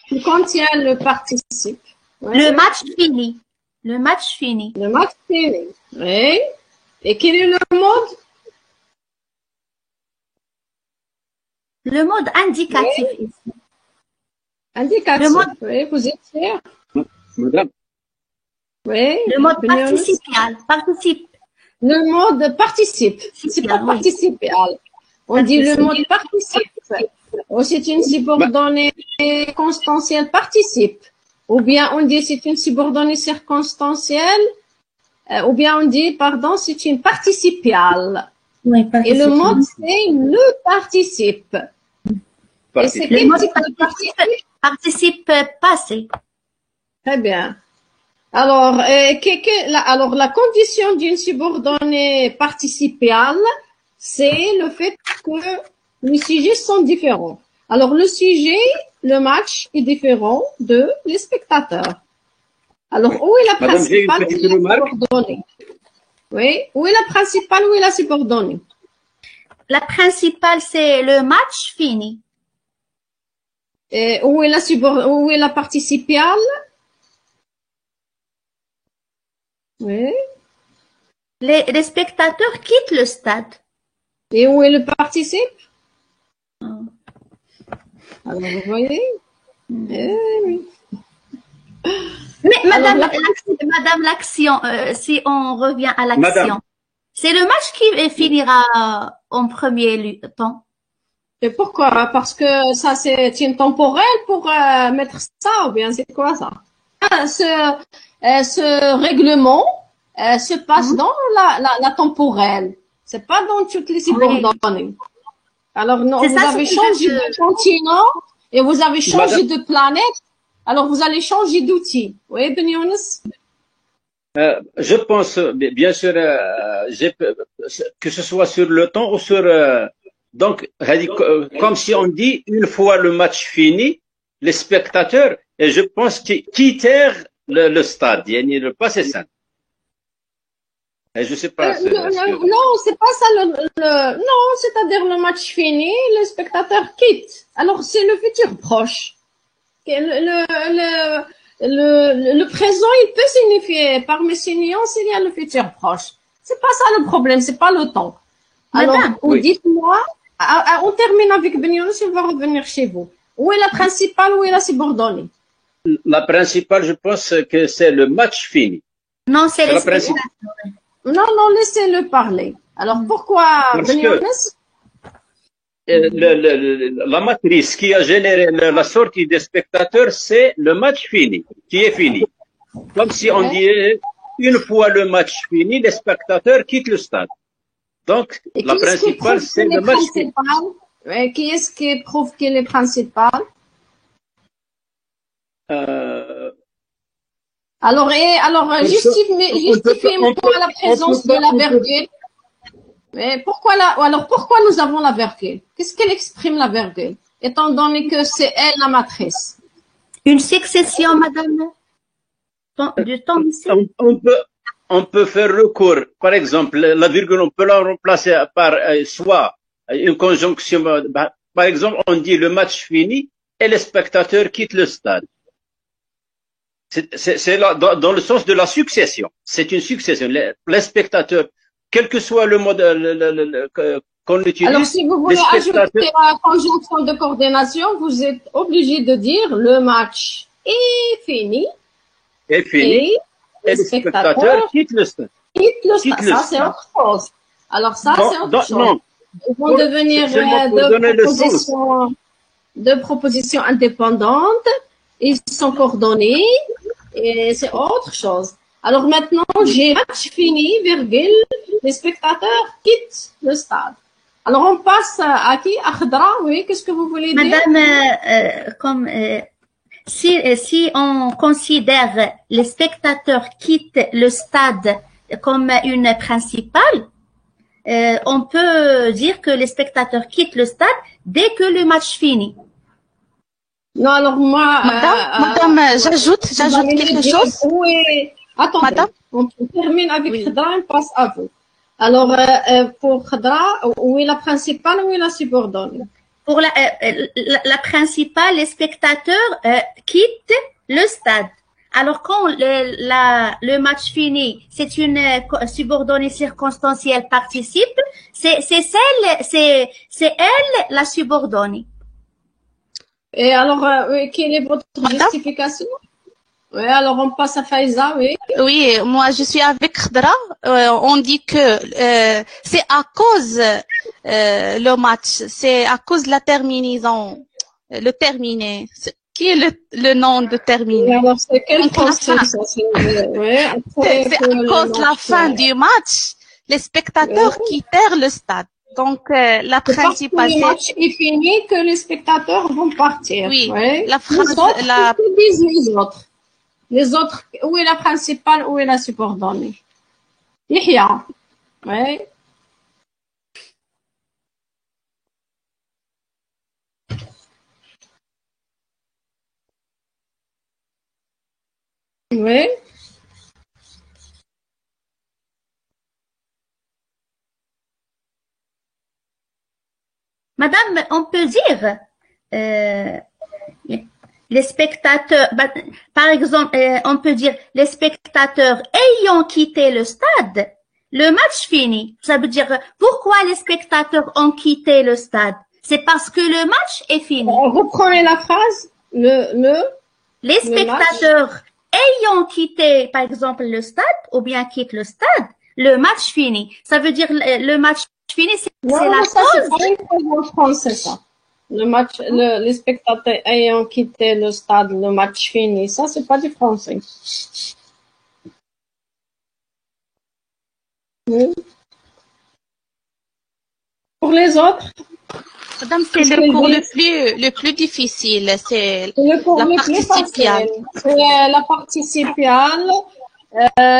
Qui contient le participe. Oui.
Le match fini. Le match fini.
Le match fini. Oui. Et quel est le mode?
Le mode indicatif ici.
Indicatif.
Le mode...
Oui, vous êtes sûr?
Madame.
Oui.
Le mode participial. Participe.
Le mode participe. C'est pas participial. On dit le mode participe. Ou c'est une subordonnée constancielle participe. Ou bien on dit c'est une subordonnée circonstancielle. Ou bien on dit, pardon, c'est une participiale.
Oui,
et le mode, c'est le participe.
Et c'est le mode participe passé.
Très bien. Alors, alors la condition d'une subordonnée participiale, c'est le fait que les sujets sont différents. Alors, le sujet, le match est différent de les spectateurs. Alors, où est la
Madame, j'ai une
principale, où
petite
est la
remarque.
subordonnée? Oui, où est la principale, où est la subordonnée?
La principale, c'est le match fini.
Et où est la participiale? Oui.
Les spectateurs quittent le stade.
Et où est le participe? Alors, vous voyez? Eh oui.
Mais
Alors,
Madame, l'action, si on revient à l'action,
Madame.
c'est le match qui finira en premier temps.
Et pourquoi? Parce que ça, c'est une temporelle pour mettre ça, ou bien c'est quoi ça? Ce règlement se passe dans la temporelle. C'est pas dans toutes les subordonnées. Alors, non,
C'est
vous
ça,
avez
c'est
changé
que-
de continent et vous avez changé
Madame.
de planète. Alors, vous allez changer d'outil. Oui, Ben Younes?
Je pense, bien sûr, que ce soit sur le temps ou sur. Donc, comme si on dit, une fois le match fini, les spectateurs, et je pense qu'ils quittèrent le stade. Yani le passé ça. Et je sais pas.
Non, c'est pas ça non, c'est-à-dire le match fini, le spectateur quitte. Alors, c'est le futur proche. Le présent, il peut signifier, parmi ces nuances, il y a le futur proche. C'est pas ça le problème, c'est pas le temps. Alors,
Madame.
Oui.
dites-moi, on termine avec Ben Younes, on va revenir chez vous. Où est la principale, où est la subordonnée?
La principale, je pense que c'est le match fini.
Non, c'est
C'est
les
la principale.
spectateurs.
Non, laissez-le parler. Alors, pourquoi,
Parce
Ben
que-
Younes?
La matrice qui a généré la sortie des spectateurs, c'est le match fini, qui est fini. Comme si on disait, une fois le match fini, les spectateurs quittent le stade. Donc,
Et
la
qui est-ce qui
principale,
prouve
c'est
qu'elle
le
est
match fini.
principale? Qui est-ce qui prouve qu'elle est principale? Alors, justifiez-moi la présence de la virgule. Mais pourquoi nous avons la virgule? Qu'est-ce qu'elle exprime, la virgule? Étant donné que c'est elle la matrice.
Une succession, Madame, du temps ici.
On peut faire recours, par exemple, la virgule, on peut la remplacer par soit une conjonction. Par exemple, on dit le match fini et les spectateurs quittent le stade. C'est là, dans le sens de la succession. C'est une succession. Les spectateurs, quel que soit le mode qu'on utilise.
Alors, si vous voulez
les spectateurs-
ajouter la conjonction de coordination, vous êtes obligé de dire le match est fini
est fini
et
et les spectateurs quittent le stade.
quittent le
Quittent
stade.
le
Ça, c'est
stade.
autre chose. Alors, ça, c'est autre chose.
Non,
Ils vont devenir
seulement pour donner le sens.
de propositions indépendantes. Ils sont coordonnés et c'est autre chose. Alors maintenant, j'ai match fini, virgule, les spectateurs quittent le stade. Alors on passe à qui? À Khadra, oui, qu'est-ce que vous voulez dire?
Madame, si on considère les spectateurs quittent le stade comme une principale, on peut dire que les spectateurs quittent le stade dès que le match finit.
Non, alors moi...
Madame, j'ajoute quelque chose.
Attendez,
Madame?
on termine avec
Oui.
Khadra, on passe à vous. Alors, pour Khadra, où est la principale, où est la subordonnée?
Pour la principale, les spectateurs quittent le stade. Alors quand le match finit, c'est une subordonnée circonstancielle participe, c'est elle la subordonnée.
Et alors, quelle est votre justification? Oui, alors on passe à Faiza, oui.
Oui, moi je suis avec Khadra. On dit que c'est à cause le match, c'est à cause de la terminaison, le terminé. Qui est le nom de terminé?
Et alors, c'est quel
Donc, la
concept,
fin.
ça,
C'est à cause de la fin du match, les spectateurs quittèrent le stade. Donc la principale,
c'est le match est fini que les spectateurs vont partir.
Oui,
Ouais.
la phrase,
Les autres, qu'est-ce que disent les autres? Les autres, où est la principale, où est la subordonnée? Yahya. Ouais. Oui.
Madame, on peut dire les spectateurs, par exemple, on peut dire les spectateurs ayant quitté le stade, le match fini. Ça veut dire pourquoi les spectateurs ont quitté le stade? C'est parce que le match est fini.
Reprenez la phrase.
Les spectateurs ayant quitté, par exemple, le stade, ou bien quittent le stade, le match fini. Ça veut dire le match fini, c'est la
ça, c'est
cause.
pas une phrase en français, ça. Le match, les spectateurs ayant quitté le stade, le match fini. Ça, c'est pas du français. Oui. Pour les autres,
Madame, c'est le cours le plus difficile, c'est
le cours
la
le plus
participiale.
facile. C'est la participiale.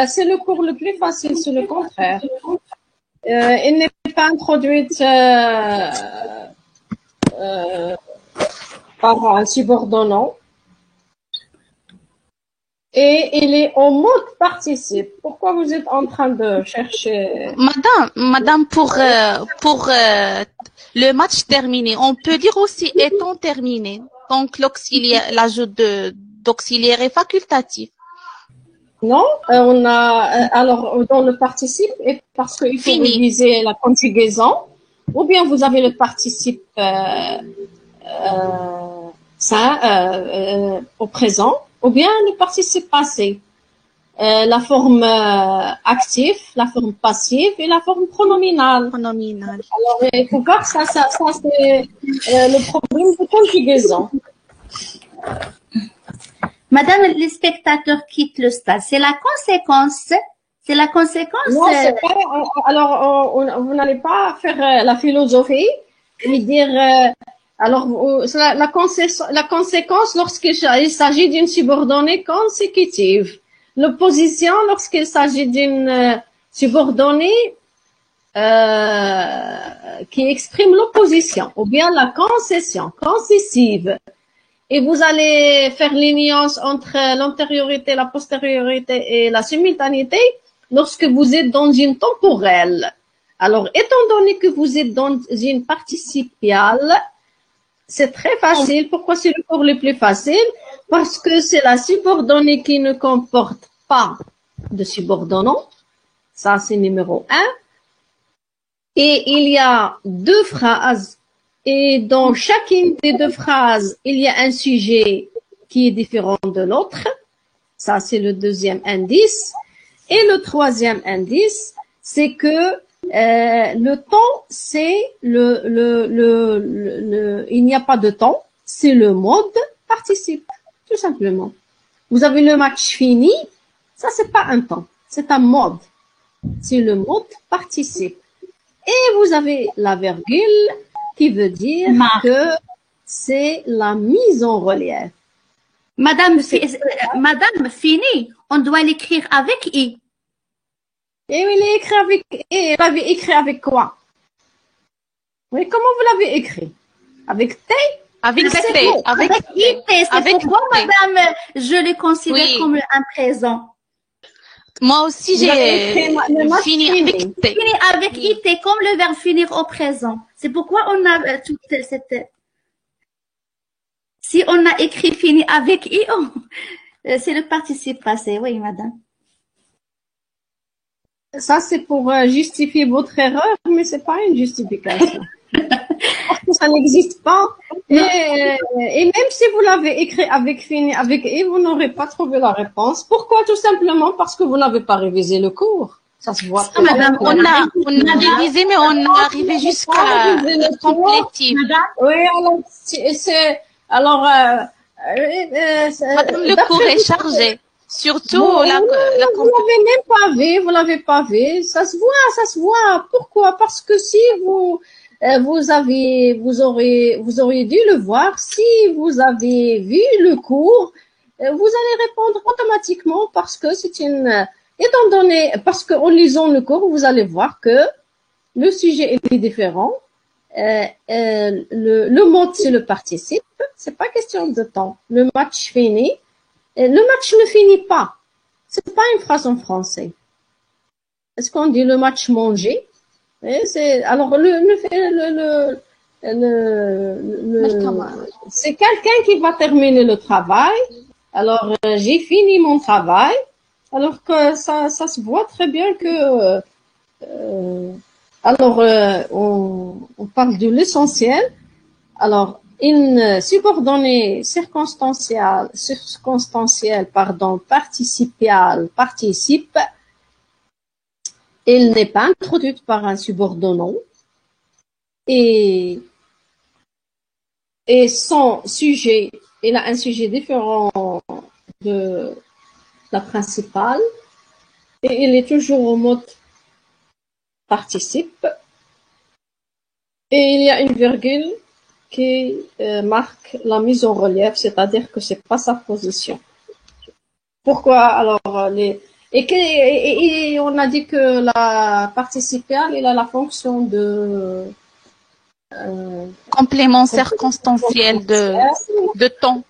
C'est le cours le plus facile, c'est le contraire. Il n'est pas introduite par un subordonnant. Et il est au mode participe. Pourquoi vous êtes en train de chercher?
Madame, pour le match terminé, on peut dire aussi étant terminé. Donc l'auxiliaire, l'ajout d'auxiliaire est facultatif.
Non, on a alors dans le participe, et parce qu'il faut réviser la conjugaison, ou bien vous avez le participe au présent, ou bien le participe passé, la forme active, la forme passive et la forme pronominale. Alors il faut voir ça c'est le problème de conjugaison.
Madame, les spectateurs quittent le stade. C'est la conséquence. C'est la conséquence.
Non, c'est pas. Alors, vous n'allez pas faire la philosophie et dire. Alors, la conséquence lorsqu'il s'agit d'une subordonnée consécutive. L'opposition lorsqu'il s'agit d'une subordonnée qui exprime l'opposition, ou bien la concession, concessive. Et vous allez faire les nuances entre l'antériorité, la postériorité et la simultanéité lorsque vous êtes dans une temporelle. Alors, étant donné que vous êtes dans une participiale, c'est très facile. Pourquoi c'est le cours le plus facile? Parce que c'est la subordonnée qui ne comporte pas de subordonnant. Ça, c'est numéro 1. Et il y a deux phrases. Et dans chacune des deux phrases, il y a un sujet qui est différent de l'autre. Ça, c'est le deuxième indice. Et le troisième indice, c'est que le temps, c'est il n'y a pas de temps, c'est le mode participe, tout simplement. Vous avez le match fini, ça, c'est pas un temps, c'est un mode. C'est le mode participe. Et vous avez la virgule, qui veut dire que c'est la mise en relief.
Madame fini, on doit l'écrire avec i.
Et il est écrit avec i. Vous l'avez écrit avec quoi? Oui, comment vous l'avez écrit? Avec T?
Avec T.
Avec it. C'est pourquoi, madame, je le considère comme un présent.
Moi aussi, j'ai fini avec T.
Fini avec it, comme le verbe finir au présent. C'est pourquoi on a toute cette... Si on a écrit fini avec i, c'est le participe passé. Oui, madame.
Ça, c'est pour justifier votre erreur, mais c'est pas une justification. Parce que ça n'existe pas. Et même si vous l'avez écrit avec fini, avec et, vous n'aurez pas trouvé la réponse. Pourquoi? Tout simplement parce que vous n'avez pas révisé le cours. Ça se voit.
Madame, on a révisé, mais on est arrivé jusqu'à le complétif.
Oui, alors,
Madame, le cours est chargé. Surtout
vous l'avez pas vu, ça se voit. Pourquoi? Parce que si vous auriez dû le voir, si vous avez vu le cours, vous allez répondre automatiquement parce que parce qu'en lisant le cours, vous allez voir que le sujet est différent. Le mode, c'est le participe. C'est pas question de temps. Le match finit. Le match ne finit pas. c'est pas une phrase en français. Est-ce qu'on dit le match mangé? Et alors c'est quelqu'un qui va terminer le travail. Alors j'ai fini mon travail. Alors que ça se voit très bien que on parle de l'essentiel. Alors une subordonnée circonstancielle, participiale, participe. Elle n'est pas introduite par un subordonnant et son sujet, il a un sujet différent de la principale et il est toujours au mode participe et il y a une virgule qui marque la mise en relief, c'est-à-dire que c'est pas sa position. Pourquoi alors et on a dit que la participiale, il a la fonction de
complément circonstanciel de temps.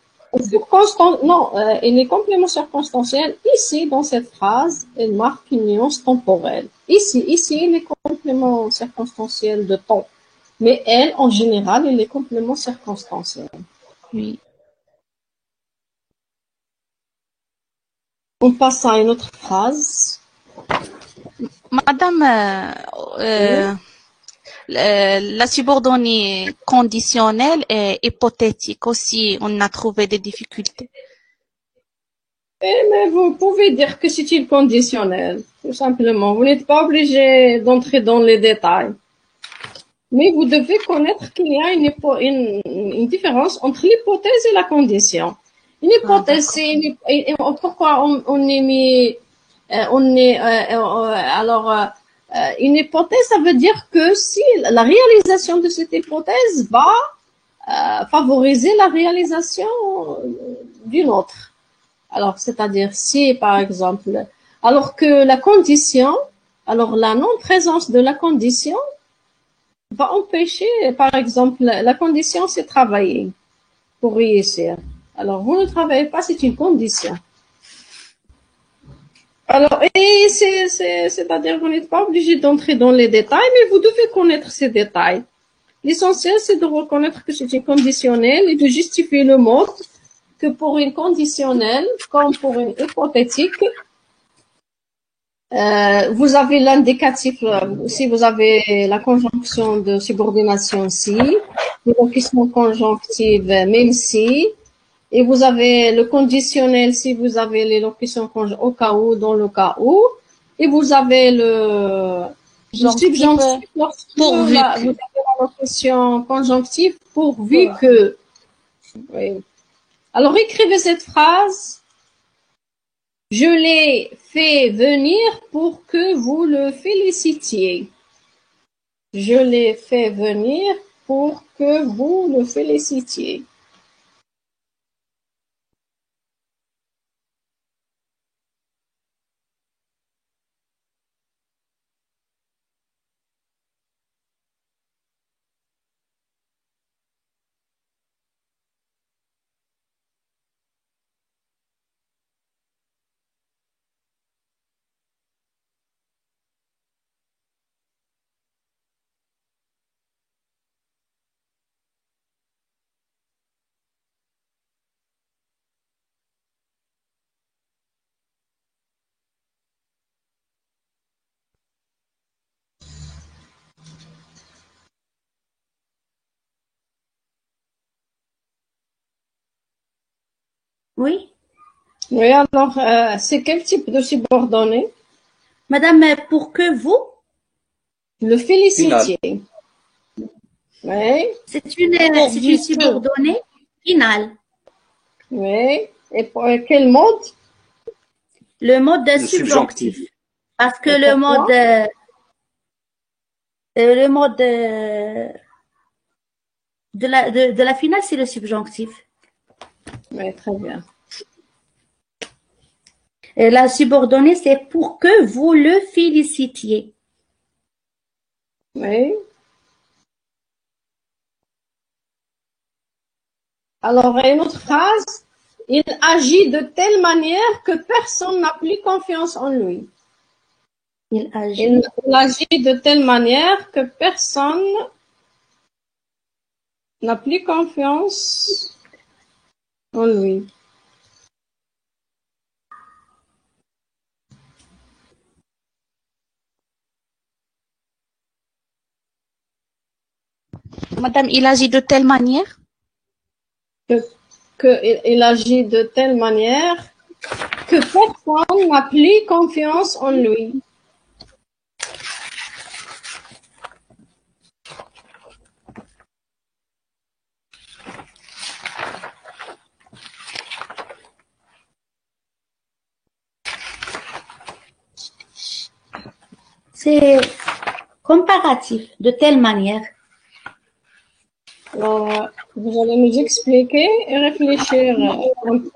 Non, il est complément circonstanciel. Ici, dans cette phrase, elle marque une nuance temporelle. Ici, il est complément circonstanciel de temps. Mais elle, en général, il est complément circonstanciel.
Oui.
On passe à une autre phrase.
Madame, la subordonnée conditionnelle et hypothétique aussi, on a trouvé des difficultés.
Mais vous pouvez dire que c'est une conditionnelle, tout simplement. Vous n'êtes pas obligé d'entrer dans les détails. Mais vous devez connaître qu'il y a une différence entre l'hypothèse et la condition. Une hypothèse, c'est pourquoi on est mis, une hypothèse, ça veut dire que si la réalisation de cette hypothèse va favoriser la réalisation d'une autre. Alors, c'est-à-dire si, par exemple, alors que la condition, alors la non-présence de la condition va empêcher, par exemple, la condition, c'est travailler pour réussir. Alors, vous ne travaillez pas, c'est une condition. Alors, et c'est-à-dire que vous n'êtes pas obligé d'entrer dans les détails, mais vous devez connaître ces détails. L'essentiel, c'est de reconnaître que c'est une conditionnelle et de justifier le mode que pour une conditionnelle, comme pour une hypothétique, vous avez l'indicatif, si vous avez la conjonction de subordination si, l'élocution conjonctive même si, et vous avez le conditionnel si vous avez l'élocution au cas où, dans le cas où, et vous avez le subjonctif lorsque vous avez la locution conjonctive pourvu que. Oui. Alors écrivez cette phrase. Je l'ai fait venir pour que vous le félicitiez. Je l'ai fait venir pour que vous le félicitiez.
Oui.
Oui, alors, c'est quel type de subordonné?
Madame, pour que vous?
Le félicitiez. Oui.
C'est une subordonnée finale.
Oui. Et pour quel mode?
Le mode subjonctif. Parce que le mode de la finale, c'est le subjonctif.
Oui, très bien.
Et la subordonnée, c'est pour que vous le félicitiez.
Oui. Alors, une autre phrase. Il agit de telle manière que personne n'a plus confiance en lui.
Il agit.
Il agit de telle manière que personne n'a plus confiance en lui.
Madame, il agit de telle manière
Il agit de telle manière que personne n'a plus confiance en lui.
C'est comparatif, de telle manière.
Alors, vous allez nous expliquer et réfléchir un peu.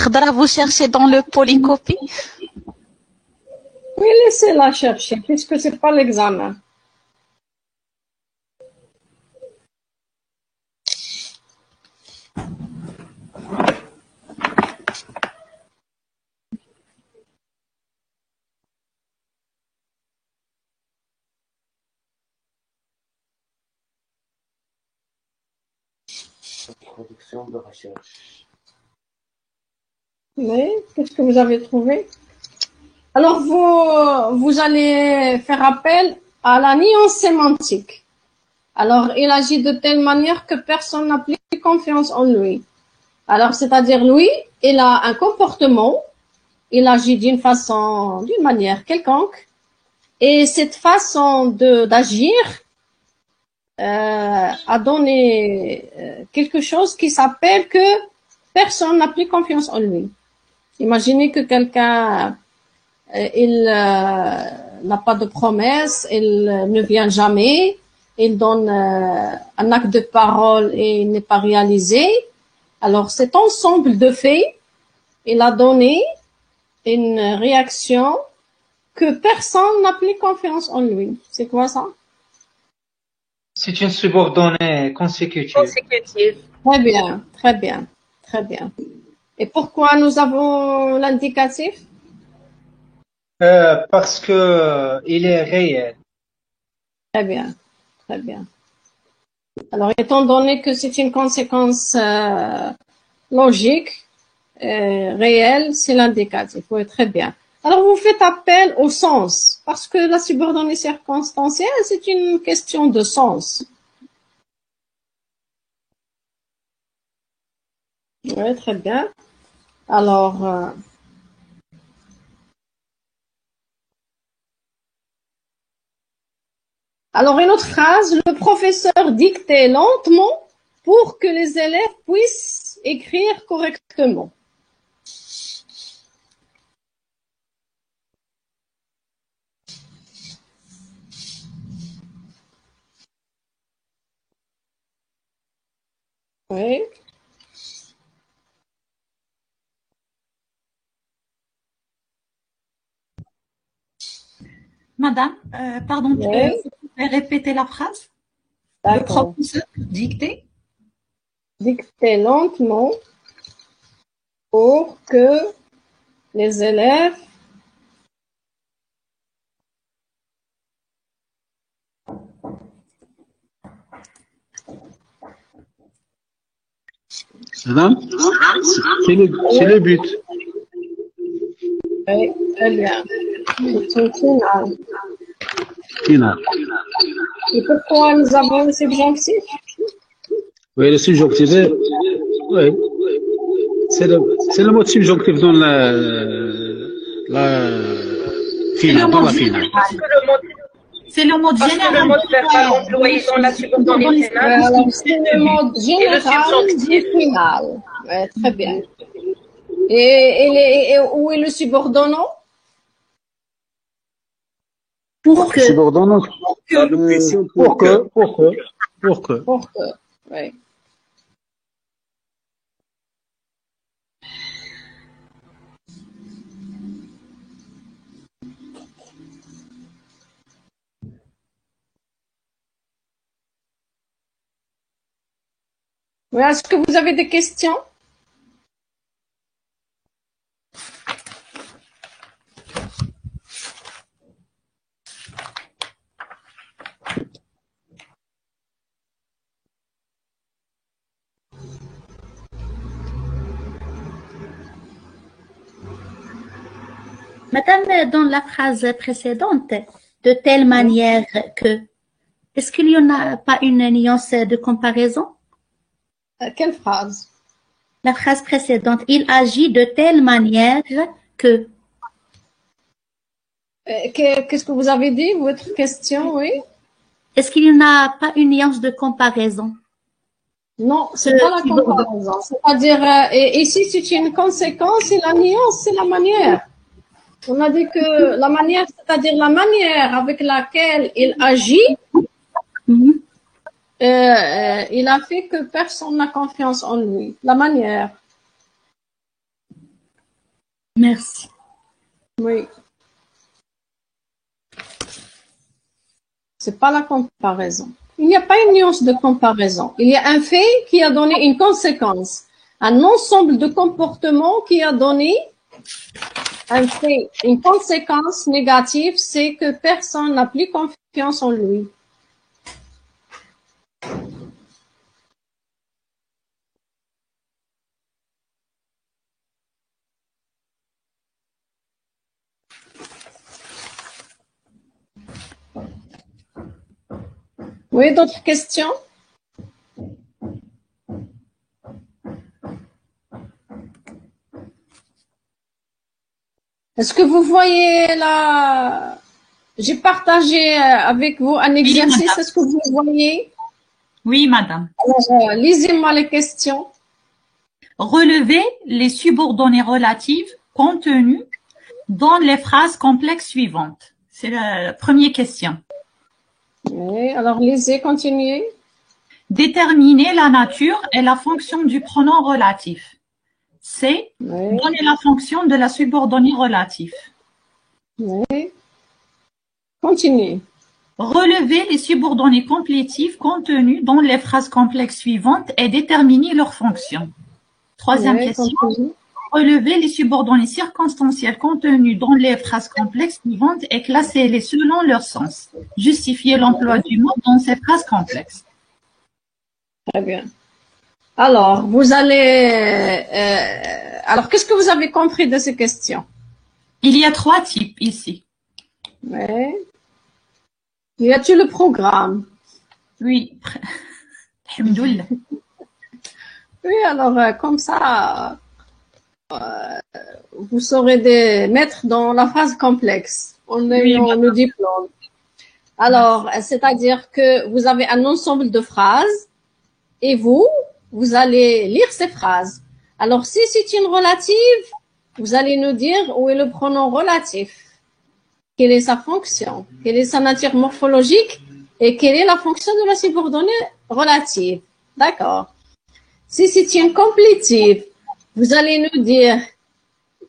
Khadra, vous cherchez dans le polycopie?
Oui, laissez-la chercher, puisque c'est pas l'examen.
Production de recherche.
Mais, qu'est-ce que vous avez trouvé? Alors, vous allez faire appel à la nuance sémantique. Alors, il agit de telle manière que personne n'a plus confiance en lui. Alors, c'est-à-dire, lui, il a un comportement, il agit d'une manière quelconque, et cette façon d'agir a donné quelque chose qui s'appelle que personne n'a plus confiance en lui. Imaginez que quelqu'un, il n'a pas de promesse, il ne vient jamais, il donne un acte de parole et il n'est pas réalisé. Alors, cet ensemble de faits, il a donné une réaction que personne n'a plus confiance en lui. C'est quoi ça?
C'est une subordonnée consécutive.
Très bien, très bien, très bien. Et pourquoi nous avons l'indicatif?
Parce que il est réel.
Très bien, très bien. Alors, étant donné que c'est une conséquence logique, réelle, c'est l'indicatif. Oui, très bien. Alors, vous faites appel au sens, parce que la subordonnée circonstancielle, c'est une question de sens. Oui, très bien. Alors, une autre phrase, le professeur dictait lentement pour que les élèves puissent écrire correctement. Oui.
Madame, pardon,
Oui.
vous pouvez répéter la phrase? Le
D'accord.
professeur dictait.
Dicter lentement pour que les élèves
Madame, c'est le but.
Oui, très bien. C'est une finale.
Final.
Et pourquoi nous avons le subjonctif?
Oui, le subjonctif, oui. C'est le mot subjonctif dans la finale. Dans la finale.
C'est le mode
Parce que le
général.
mode verbal employé dans la subordonnée finale,
Alors, c'est le mode
et le
général du
subjonctif.
final. Ouais, très bien. Et où est le subordonnant?
Pour que.
Subordonnant.
Dans l'option
Pour que.
Pour que. Oui. Oui, est-ce que vous avez des questions?
Madame, dans la phrase précédente, de telle manière que, est-ce qu'il n'y en a pas une nuance de comparaison?
Quelle phrase?
La phrase précédente, il agit de telle manière que.
Qu'est-ce que vous avez dit? Votre question, oui?
Est-ce qu'il n'y en a pas une nuance de comparaison?
Non, c'est pas la comparaison. C'est-à-dire, ici, c'est une conséquence et la nuance, c'est la manière. On a dit que la manière, c'est-à-dire la manière avec laquelle il agit, il a fait que personne n'a confiance en lui. La manière.
Merci.
Oui. C'est pas la comparaison. Il n'y a pas une nuance de comparaison. Il y a un fait qui a donné une conséquence. Un ensemble de comportements qui a donné un fait, une conséquence négative, c'est que personne n'a plus confiance en lui. Oui, d'autres questions? Est-ce que vous voyez là? J'ai partagé avec vous un exercice.
madame.
Est-ce que vous voyez?
Oui, madame.
Alors, lisez-moi les questions.
Relevez les subordonnées relatives contenues dans les phrases complexes suivantes. C'est la première question.
Oui, alors lisez, continuez.
Déterminer la nature et la fonction du pronom relatif. C'est
Oui,
donner la fonction de la subordonnée relative.
oui. Continuez.
Relever les subordonnées complétives contenues dans les phrases complexes suivantes et déterminer leur fonction. Troisième
Oui,
question.
continuez.
Relever les subordonnées circonstancielles contenues dans les phrases complexes suivantes et classer-les selon leur sens. Justifier l'emploi du mot dans ces phrases complexes.
Très bien. Alors, vous allez. Alors, qu'est-ce que vous avez compris de ces questions?
Il y a 3 types ici.
Oui. Y a-t-il le programme?
Oui. Alhamdoulilah.
Oui, alors, comme ça, vous saurez mettre dans la phase complexe en ayant le diplôme. Alors, c'est-à-dire que vous avez un ensemble de phrases et vous allez lire ces phrases. Alors, si c'est une relative, vous allez nous dire où est le pronom relatif, quelle est sa fonction, quelle est sa nature morphologique et quelle est la fonction de la subordonnée relative. D'accord. Si c'est une complétive, vous allez nous dire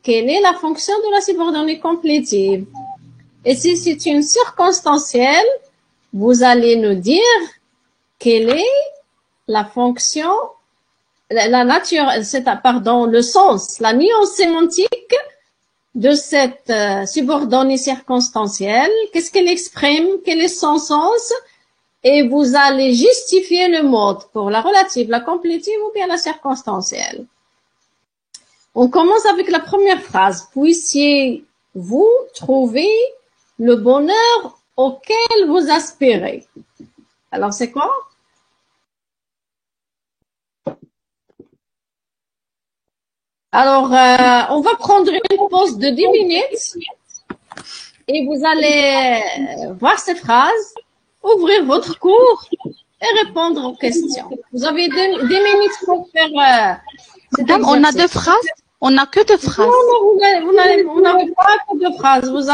quelle est la fonction de la subordonnée complétive. Et si c'est une circonstancielle, vous allez nous dire quelle est la fonction, la nature, le sens, la nuance sémantique de cette subordonnée circonstancielle. Qu'est-ce qu'elle exprime? Quel est son sens? Et vous allez justifier le mode pour la relative, la complétive ou bien la circonstancielle. On commence avec la première phrase. Puissiez-vous trouver le bonheur auquel vous aspirez. Alors, c'est quoi? Alors, on va prendre une pause de 10 minutes et vous allez voir ces phrases, ouvrir votre cours et répondre aux questions. Vous avez 10 minutes pour faire
Madame, on a deux phrases. On n'a que deux phrases.
Non, vous n'avez pas que deux phrases. Vous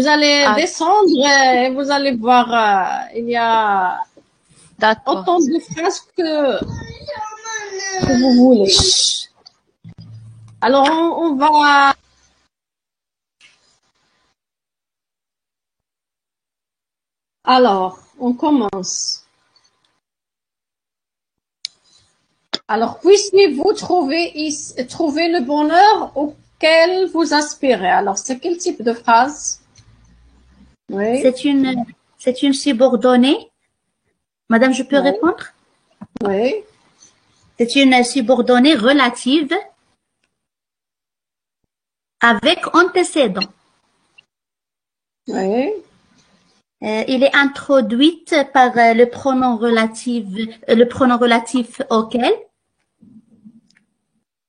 allez descendre et vous allez voir, il y a autant de phrases que vous voulez. Alors, on va... Alors, on commence. Alors, puissiez-vous trouver le bonheur auquel vous aspirez? Alors, c'est quel type de phrase? Oui.
C'est une subordonnée. Madame, je peux répondre?
Oui.
C'est une subordonnée relative avec antécédent.
Oui.
Il est introduite par le pronom relatif auquel.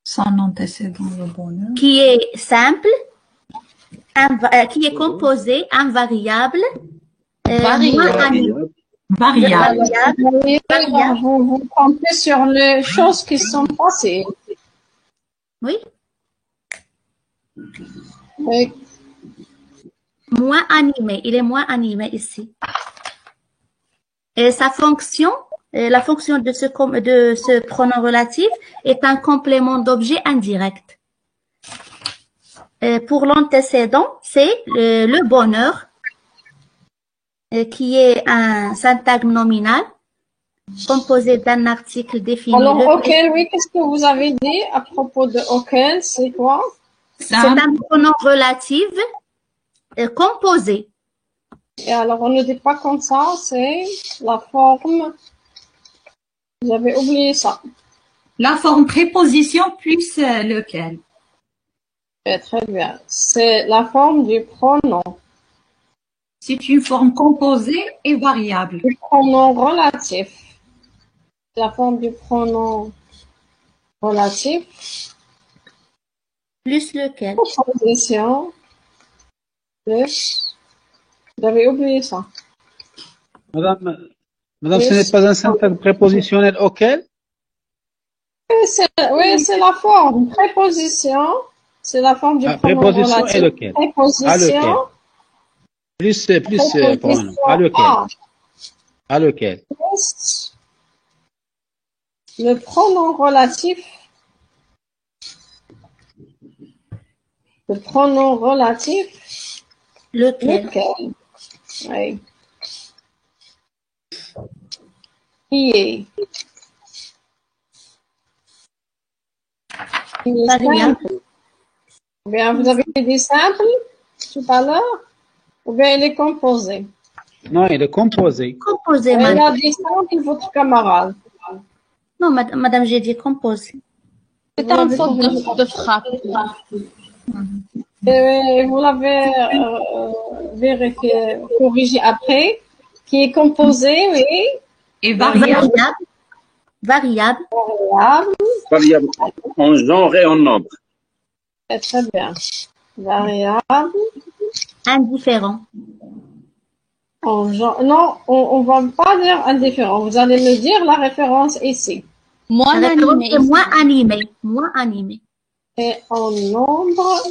Son antécédent, le bonheur.
Qui est simple, qui est composé, invariable,
Variable.
Vous comptez sur les choses qui sont passées.
Oui.
Oui.
Moins animé, il est moins animé ici. Et sa fonction, la fonction de ce pronom relatif est un complément d'objet indirect. Pour l'antécédent, c'est le bonheur, qui est un syntagme nominal composé d'un article défini.
Alors, auquel, oui, qu'est-ce que vous avez dit à propos de auquel? C'est quoi?
C'est un pronom relatif composé.
Et alors, on ne dit pas comme ça, c'est la forme. Vous avez oublié ça.
La forme préposition plus lequel.
Très bien. C'est la forme du pronom.
C'est une forme composée et variable.
Du pronom relatif. La forme du pronom relatif.
Plus lequel.
Préposition. Plus. Vous avez oublié ça.
Madame, ce n'est pas un syntagme prépositionnel auquel?
Oui, c'est la forme. Préposition. C'est la forme du pronom
préposition
relatif.
Et lequel?
Préposition.
Plus pronom. À lequel? À lequel?
Plus le pronom relatif. Le pronom relatif.
Lequel?
Oui. Qui est? Simple. Ou bien vous avez dit simple tout à l'heure, ou bien il est composé.
Non, il est composé.
Composé,
Il
madame.
a dit simple, votre camarade.
Non, madame, j'ai dit composé.
C'est un faute de frappe.
Et vous l'avez vérifié, corrigé après, qui est composé, oui.
Et variable.
Variable.
Variable en genre et en nombre.
Très bien. Variable.
Indifférent.
En genre, non, on va pas dire indifférent. Vous allez me dire la référence ici.
Moins animé.
Moins animé. Moins animé.
Et en nombre,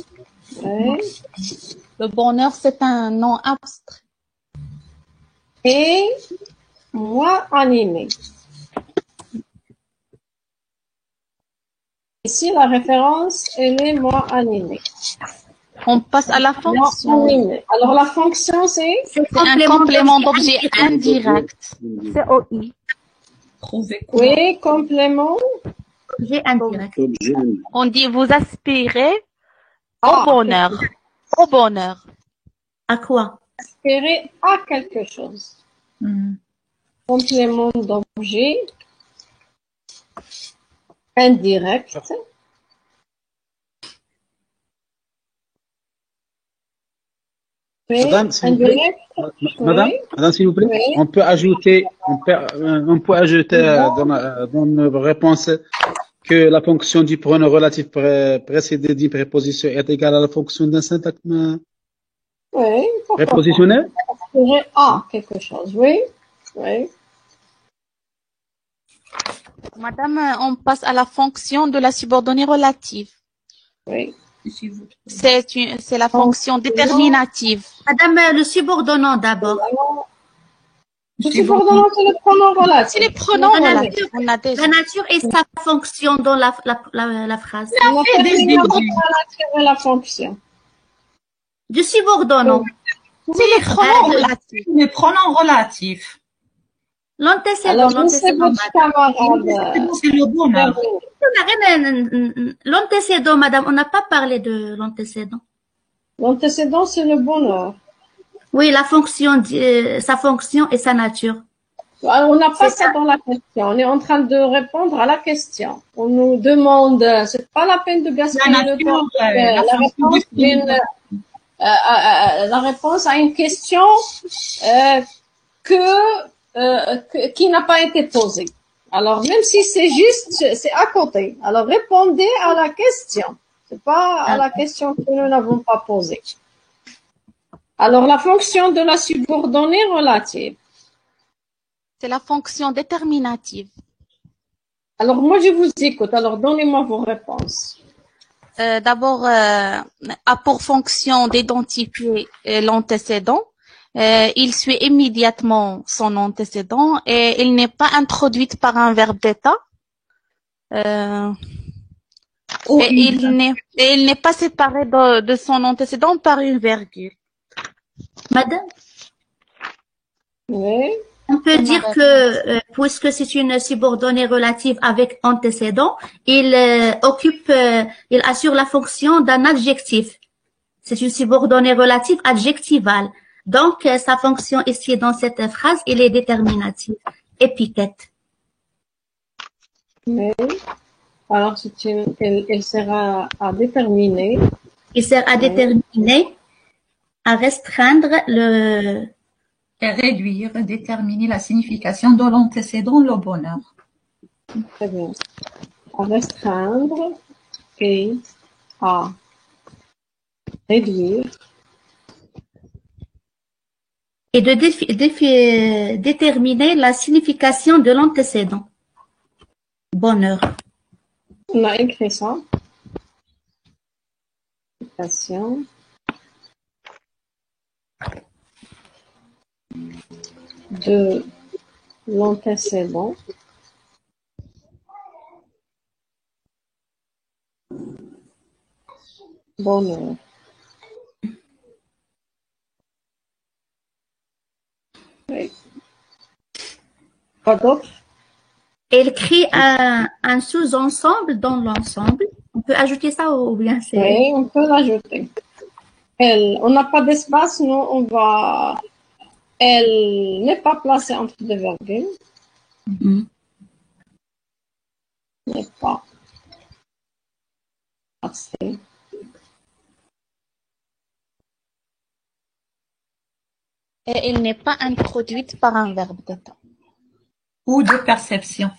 oui.
Le bonheur, c'est un nom abstrait.
Et moins animé. Ici, la référence, elle est moins animée.
On passe à la fonction.
Alors, la fonction, c'est
un complément d'objet indirect. COI.
Oui, complément.
Objet indirect.
On dit vous aspirez au bonheur. Au bonheur.
À quoi?
Aspirer à quelque chose. Complément d'objet indirect. Oui,
Madame, s'il vous plaît. Madame, s'il vous plaît.
Oui.
On peut ajouter dans nos réponses que la fonction du pronom relatif précédé d'une préposition est égale à la fonction d'un syntagme
Oui, pourquoi pas.
Prépositionnel?
On dirait à quelque chose, oui. Oui.
Madame, on passe à la fonction de la subordonnée relative.
Oui.
C'est la fonction déterminative.
Madame, le subordonnant d'abord.
Le subordonnant, c'est le pronom relatif.
C'est les pronoms
La
relatifs.
nature,
On a déjà.
la nature et sa fonction dans la phrase.
On a fait des la nature et la fonction.
Du subordonnant.
C'est les pronoms relatifs.
Les pronoms relatifs.
L'antécédent.
Alors, laissez votre camarade.
C'est le bonheur.
L'antécédent, madame, on n'a pas parlé de l'antécédent.
L'antécédent, c'est le bonheur.
Oui, la fonction, sa fonction et sa nature.
Alors, on n'a pas
C'est
ça dans la question. On est en train de répondre à la question. On nous demande, c'est pas la peine de gaspiller
La
le
nature,
temps.
la fonction
La réponse à une question qui n'a pas été posée. Alors, même si c'est juste, c'est à côté. Alors, répondez à la question. C'est pas à la question que nous n'avons pas posée. Alors, la fonction de la subordonnée relative.
C'est la fonction déterminative.
Alors, moi, je vous écoute. Alors, donnez-moi vos réponses.
D'abord, a pour fonction d'identifier l'antécédent. Il suit immédiatement son antécédent et il n'est pas introduite par un verbe d'état. Et il n'est pas séparé de son antécédent par une virgule.
Madame,
Oui.
on peut dire que, puisque c'est une subordonnée relative avec antécédent, il assure la fonction d'un adjectif. C'est une subordonnée relative adjectivale. Donc, sa fonction ici dans cette phrase, elle est déterminative, épithète.
Oui. Alors, elle sera à déterminer.
Il sert à déterminer, à restreindre
Et réduire, déterminer la signification de l'antécédent, le bonheur.
Très bien. À restreindre et à réduire.
et de déterminer la signification de l'antécédent. Bonheur.
On a écrit ça. Signification de l'antécédent. Bonheur. Oui. Quoi d'autre?
Elle crée un sous-ensemble dans l'ensemble. On peut ajouter ça ou bien c'est...
Oui, on peut l'ajouter. On n'a pas d'espace, nous on va... Elle n'est pas placée entre deux virgules. N'est pas placée.
Et elle n'est pas introduite par un verbe d'état.
Ou de perception.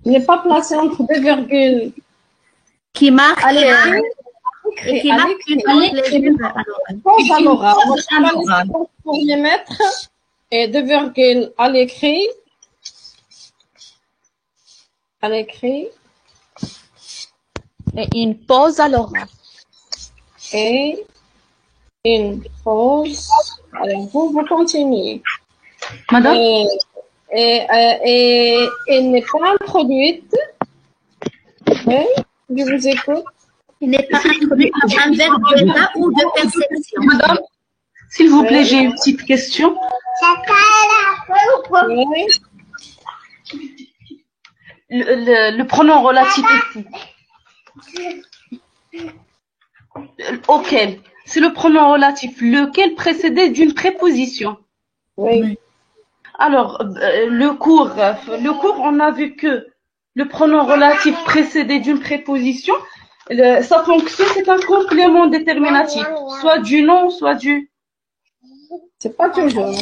Il n'est pas placé entre deux virgules.
Qui marque...
Et
qui marque une
pause à l'oral. Vous pourriez mettre et deux virgules à l'écrit. À l'écrit.
Et une pause à l'oral.
Et une pause. Alors, vous continuez.
Madame?
Et elle n'est pas introduite. Oui, je vous écoute.
Il n'est pas introduit par un verbe d'état ou de perception.
Madame, s'il vous plaît, j'ai une petite question.
Oui.
Le pronom relatif auquel, c'est le pronom relatif lequel précédé d'une préposition.
Oui.
Alors, le cours, on a vu que le pronom relatif précédé d'une préposition, sa fonction, c'est un complément déterminatif, soit du nom, soit du...
C'est pas toujours.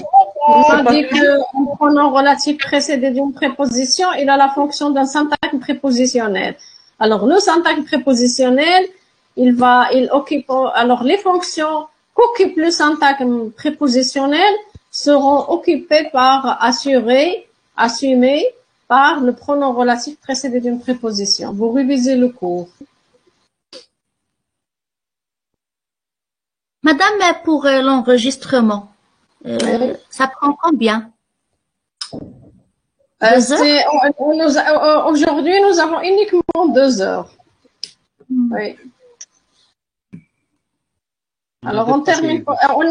On a dit qu'un pronom relatif précédé d'une préposition, il a la fonction d'un syntagme prépositionnel. Alors, le syntagme prépositionnel, il occupe, alors les fonctions qu'occupe le syntagme prépositionnel seront occupées par assumées par le pronom relatif précédé d'une préposition. Vous révisez le cours.
Madame, pour l'enregistrement, ça prend combien? 2 heures?
Aujourd'hui, nous avons uniquement 2 heures. Oui. Alors, on termine. On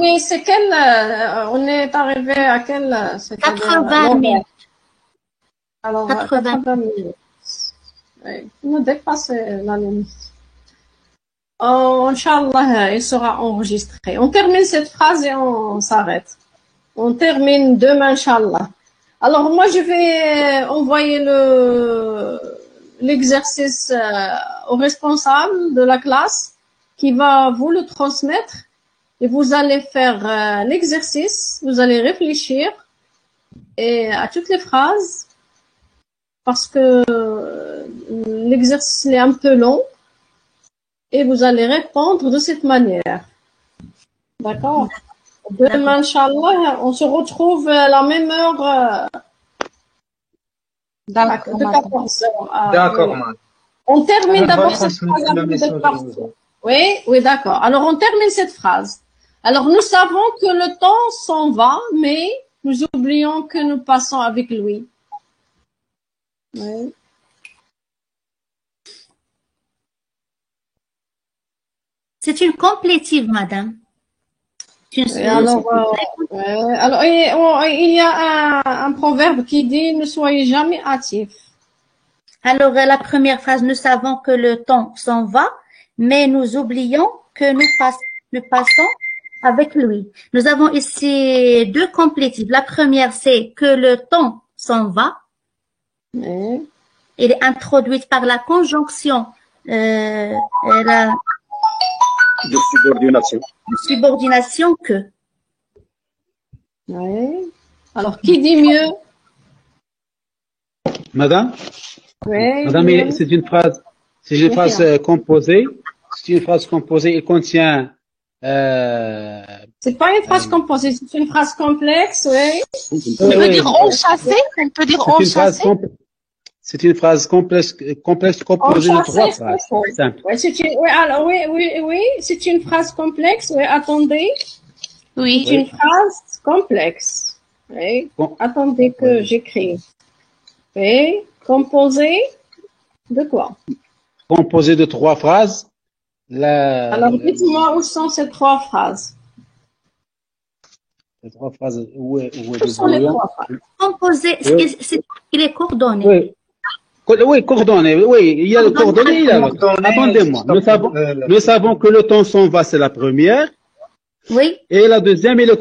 est arrivé à quelle?
80 minutes.
Alors, 80 minutes. Oui. On a dépassé la limite. Oh, Inch'Allah, il sera enregistré. On termine cette phrase et on s'arrête. On termine demain, Inch'Allah. Alors, moi, je vais envoyer l'exercice au responsable de la classe qui va vous le transmettre et vous allez faire l'exercice, vous allez réfléchir et à toutes les phrases parce que l'exercice est un peu long et vous allez répondre de cette manière. D'accord? Demain, Inch'Allah, on se retrouve à la même heure de 14 heures.
D'accord, madame.
On termine d'abord cette
transmettre
phrase
le
avant de
message
partir. Oui, d'accord. Alors, on termine cette phrase. Alors, nous savons que le temps s'en va, mais nous oublions que nous passons avec lui. Oui.
C'est une complétive, madame.
Alors, il y a un proverbe qui dit « Ne soyez jamais hâtif ».
Alors, la première phrase, nous savons que le temps s'en va, mais nous oublions que nous passons avec lui. Nous avons ici 2 complétives. La première, c'est que le temps s'en va.
Oui.
Elle est introduite par la conjonction
de subordination.
De subordination que.
Oui. Alors, qui dit mieux?
Madame?
Oui.
Madame, c'est une phrase composée. C'est une phrase composée. Elle contient.
C'est pas une phrase composée, c'est une phrase complexe, oui.
On peut dire enchâssée. On peut dire enchâssée.
C'est une phrase complexe composée de 3 phrases. Simple.
Oui, c'est une phrase complexe. Oui, attendez.
Oui.
C'est une phrase complexe. Oui.
Bon.
Attendez que j'écris. Oui. Composée de quoi?
Composée de 3 phrases.
Alors, dites-moi où sont ces 3 phrases.
Les 3 phrases. Où
sont les 3 phrases?
Composée, il est coordonné.
Oui. Oui, coordonné. Oui, il y a le coordonné, il y a l'autre. Attendez-moi. Nous savons que le temps s'en va, c'est la première.
Oui.
Et la deuxième, c'est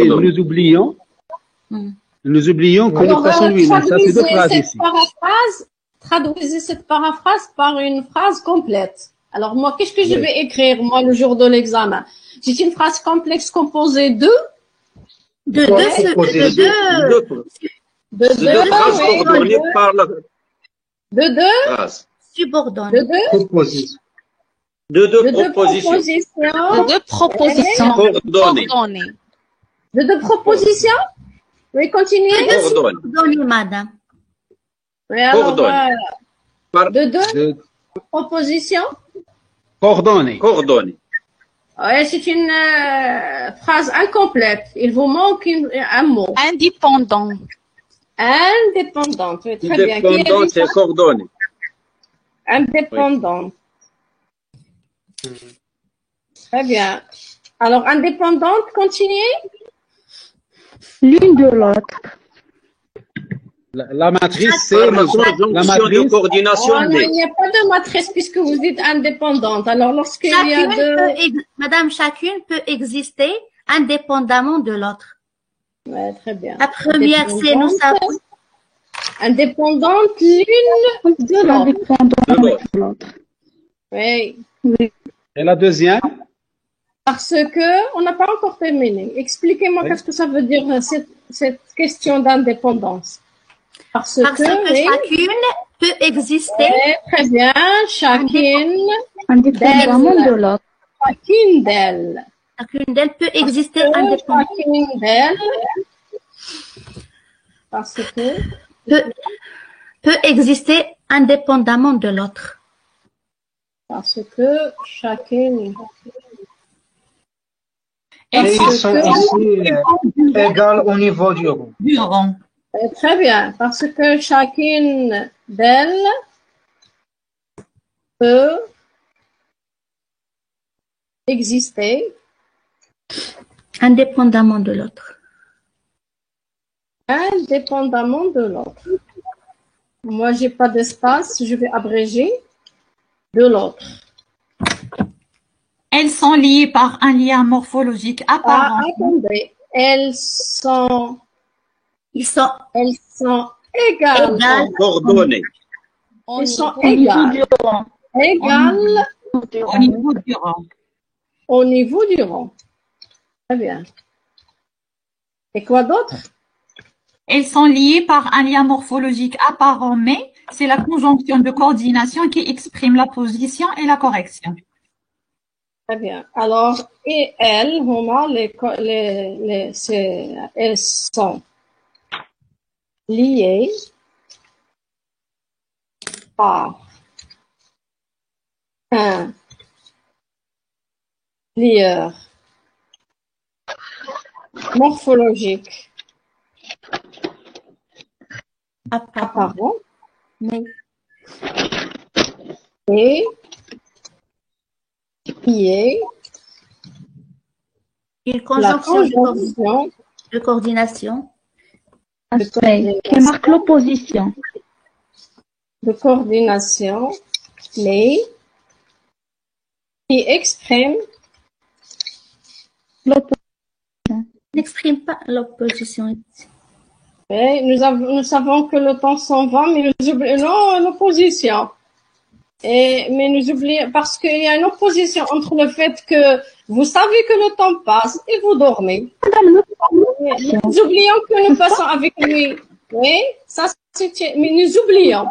nous oublions. Nous oublions que nous passons lui-même. Ça, c'est 2 phrases ici.
Traduisez cette paraphrase par une phrase complète. Alors, moi, qu'est-ce que je vais écrire, moi, le jour de l'examen? C'est une phrase complexe composée de
deux phrases coordonnées par la...
De 2 subordonnées.
De 2 propositions.
De 2 propositions coordonnées.
De 2 propositions? Oui, continuez.
Coordonnées, madame.
Oui, alors, de 2 propositions?
Coordonnées.
Oui, c'est une phrase incomplète. Il vous manque un mot.
Indépendant.
Indépendante, oui, très bien.
Indépendante et coordonnée.
Indépendante. Oui. Très bien. Alors, indépendante, continuez.
L'une de l'autre.
La matrice, c'est la matrice
de coordination.
Il n'y a pas de matrice puisque vous dites indépendante. Alors, lorsqu'il y a
Madame, chacune peut exister indépendamment de l'autre.
Ouais, très bien.
La première, c'est nous savons.
Indépendante l'une de l'autre.
Indépendante de l'autre.
Oui.
Et la deuxième?
Parce que on n'a pas encore terminé. Expliquez-moi
Oui.
qu'est-ce que ça veut dire cette question d'indépendance. Parce que
chacune peut exister
très bien, chacune
Indépendamment de l'autre.
chacune d'elles.
chacune d'elles peut exister indépendamment.
Chacune d'elles, parce que
peut exister indépendamment de l'autre.
Parce que chacune.
Et ils sont ici égales au niveau du rond.
Du rond.
Très bien, parce que chacune d'elles peut exister
Indépendamment de l'autre.
indépendamment de l'autre. Moi, j'ai pas d'espace, je vais abréger de l'autre.
Elles sont liées par un lien morphologique apparent.
Attendez, elles sont égales.
Coordonnées.
Elles sont
Au niveau du
égales.
rang.
Égales
Au niveau du rang.
au niveau du rang. Très bien. Et quoi d'autre?
Elles sont liées par un lien morphologique apparent, mais c'est la conjonction de coordination qui exprime la position et la correction.
Très bien. Alors, et elles, elles sont liées par un lieur morphologique apparent et qui est
Une
la
conjonction de coordination.
Aspect qui marque l'opposition.
de coordination, mais qui exprime
N'exprime pas l'opposition.
et nous savons que le temps s'en va, mais nous oublions l'opposition. Mais nous oublions, parce qu'il y a une opposition entre le fait que vous savez que le temps passe et vous dormez. Nous oublions que nous passons avec lui. Oui, ça mais nous oublions.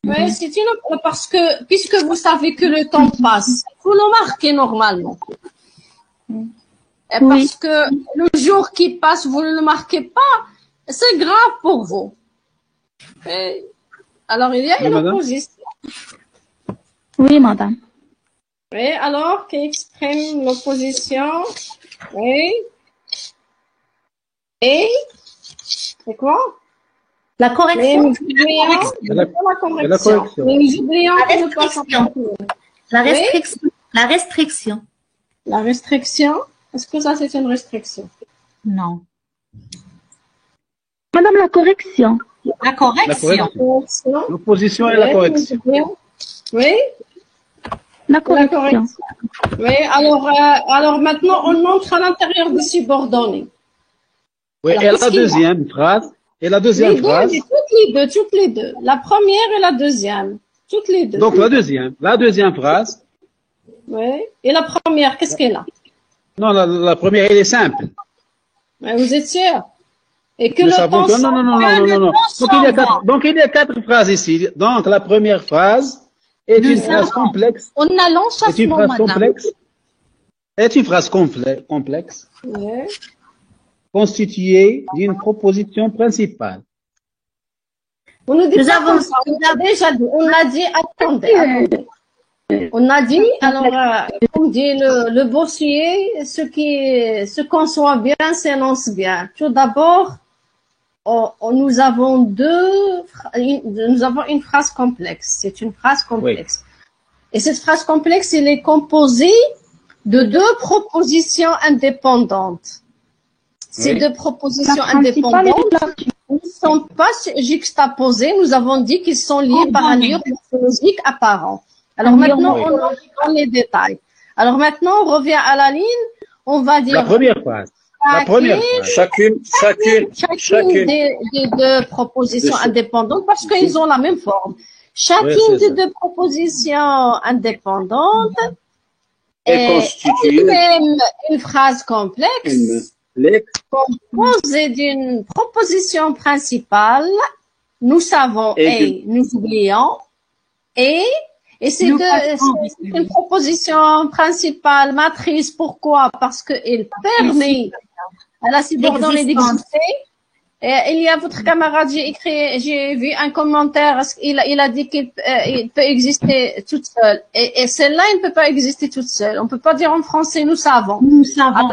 Oui, c'est une, parce que, puisque vous savez que le temps passe, vous le marquez normalement. Et parce que le jour qui passe, vous ne le marquez pas, c'est grave pour vous. Et alors, il y a
Oui,
une
madame.
opposition.
Oui, madame.
Oui, alors, qui exprime l'opposition. Oui. Et quoi?
La
Mais
correction.
nous oublions
La correction.
Mais nous oublions
La
que nous passons
restriction. La restriction. La restriction.
la restriction. Est-ce que ça, c'est une restriction?
Non.
Madame, la correction.
La correction.
L'opposition et la correction.
Oui,
La
la
correction.
correction. Oui, alors maintenant, on entre à l'intérieur des subordonnés.
Oui,
Alors,
et
qu'est-ce
la
qu'il y a?
deuxième phrase. Et la deuxième
Les deux,
phrase.
toutes les deux. La première et la deuxième. Toutes les deux.
Donc la deuxième phrase.
Oui. Et la première, qu'est-ce qu'elle a?
Non, la première, elle est simple.
Mais vous êtes sûr? Et que
Nous
le
savons
temps
que
s'en
non.
va, le temps
Donc il y a quatre phrases ici. Donc la première phrase est une phrase complexe.
On a
Est une
l'enchâssement,
phrase
madame.
complexe. Est une phrase complexe
Ouais.
constituée d'une proposition principale.
On nous dit
Nous
pas
avons-
comme ça. On a déjà dit. On a dit, attendez. On a dit, alors, comme dit le boursier, ce qu'on soit bien s'énonce bien. Tout d'abord, nous avons une phrase complexe. C'est une phrase complexe. Et cette phrase complexe, elle est composée de deux propositions indépendantes. Ces
Oui.
deux propositions
La principale
indépendantes ne sont pas juxtaposées. Nous avons dit qu'ils sont liés par un lien morphologique apparent. Alors maintenant, on entre dans les détails. Alors maintenant, on revient à la ligne. On va dire
La première phrase.
Chacune
des deux propositions indépendantes, parce qu'ils ont la même forme. Chacune
Oui, c'est
des
ça.
deux propositions indépendantes
est constituée
même une phrase complexe
complexe.
composée d'une proposition principale, nous savons et nous oublions, et c'est une proposition principale matrice. Pourquoi? Parce qu'elle permet à la subordonnée d'exister. Il y a votre camarade, j'ai vu un commentaire, il a dit qu'il peut exister toute seule. Et celle-là, elle ne peut pas exister toute seule. On ne peut pas dire en français, nous savons.
Nous savons.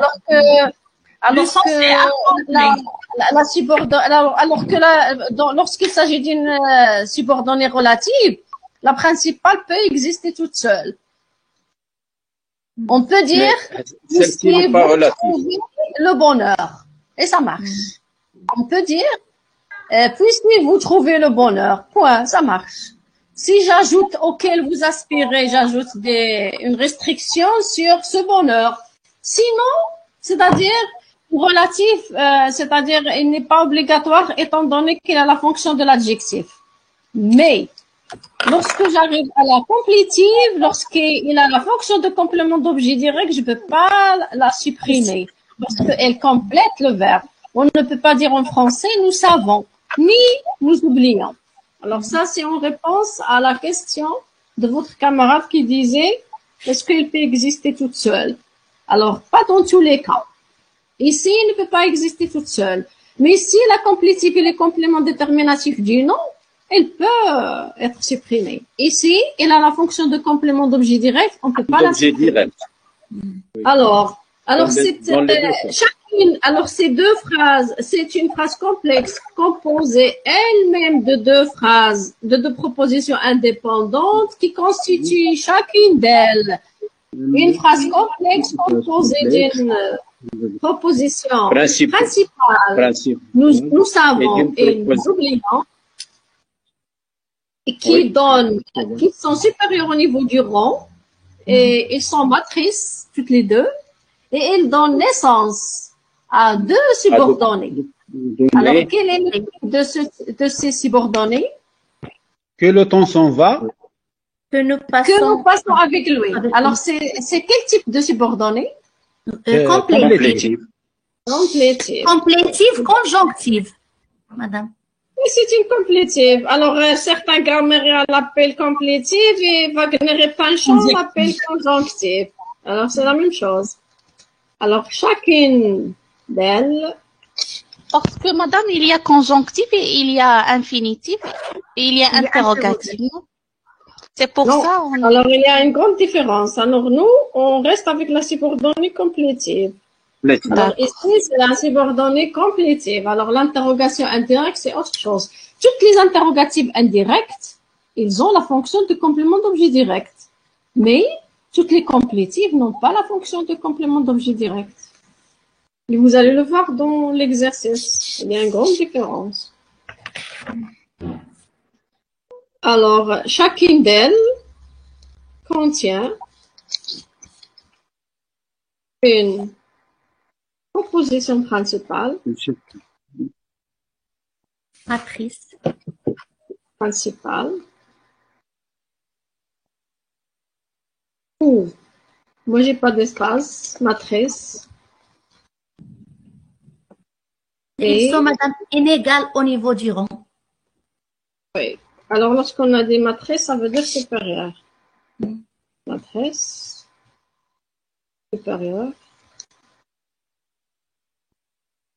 Lorsqu'il s'agit d'une subordonnée relative, la principale peut exister toute seule. On peut dire
celle-ci n'est pas relative.
Le bonheur. Et ça marche. On peut dire, puisque vous trouvez le bonheur, point, ça marche. Si j'ajoute auquel vous aspirez, j'ajoute une restriction sur ce bonheur. Sinon, c'est-à-dire, relatif, c'est-à-dire, il n'est pas obligatoire étant donné qu'il a la fonction de l'adjectif. Mais, lorsque j'arrive à la complétive, lorsqu'il a la fonction de complément d'objet direct, je ne peux pas la supprimer parce qu'elle complète le verbe. On ne peut pas dire en français « nous savons » ni « nous oublions ». Alors ça, c'est en réponse à la question de votre camarade qui disait « est-ce qu'elle peut exister toute seule ?» Alors, pas dans tous les cas. Ici, elle ne peut pas exister toute seule. Mais si la complétive et le complément déterminatif du nom, elle peut être supprimée. Ici, elle a la fonction de complément d'objet direct, on ne peut pas la supprimer.
Direct.
Alors ces deux phrases, c'est une phrase complexe composée elle-même de deux phrases, de deux propositions indépendantes qui constituent chacune d'elles une phrase complexe composée d'une proposition principale. Nous savons et nous oublions, et qui sont supérieurs au niveau du rang, et ils sont matrices toutes les deux, et elles donnent naissance à deux subordonnées. Alors, quel est le type de ces subordonnées?
Que le temps s'en va.
Que nous passons
avec lui. Alors, c'est quel type de subordonnée?
Complétive.
Complétive,
conjonctive, madame.
Oui, c'est une complétive. Alors, certains grammairiens l'appellent complétive et Wagner et Panchon l'appellent conjonctive. Alors, c'est la même chose. Alors, chacune d'elles.
Parce que, madame, il y a conjonctif et il y a infinitif et il y a interrogatif. C'est pour ça.
Alors, il y a une grande différence. Alors, nous, on reste avec la subordonnée complétive. Alors, ici, c'est la subordonnée complétive. Alors, l'interrogation indirecte, c'est autre chose. Toutes les interrogatives indirectes, ils ont la fonction de complément d'objet direct. Mais, toutes les complétives n'ont pas la fonction de complément d'objet direct. Et vous allez le voir dans l'exercice. Il y a une grande différence. Alors, chacune d'elles contient une proposition principale,
matrice
principale, ou, moi j'ai pas d'espace, matrice,
et ils sont, madame, inégales au niveau du rang.
Oui. Alors, lorsqu'on a des matrices, ça veut dire supérieur. Matrice supérieure.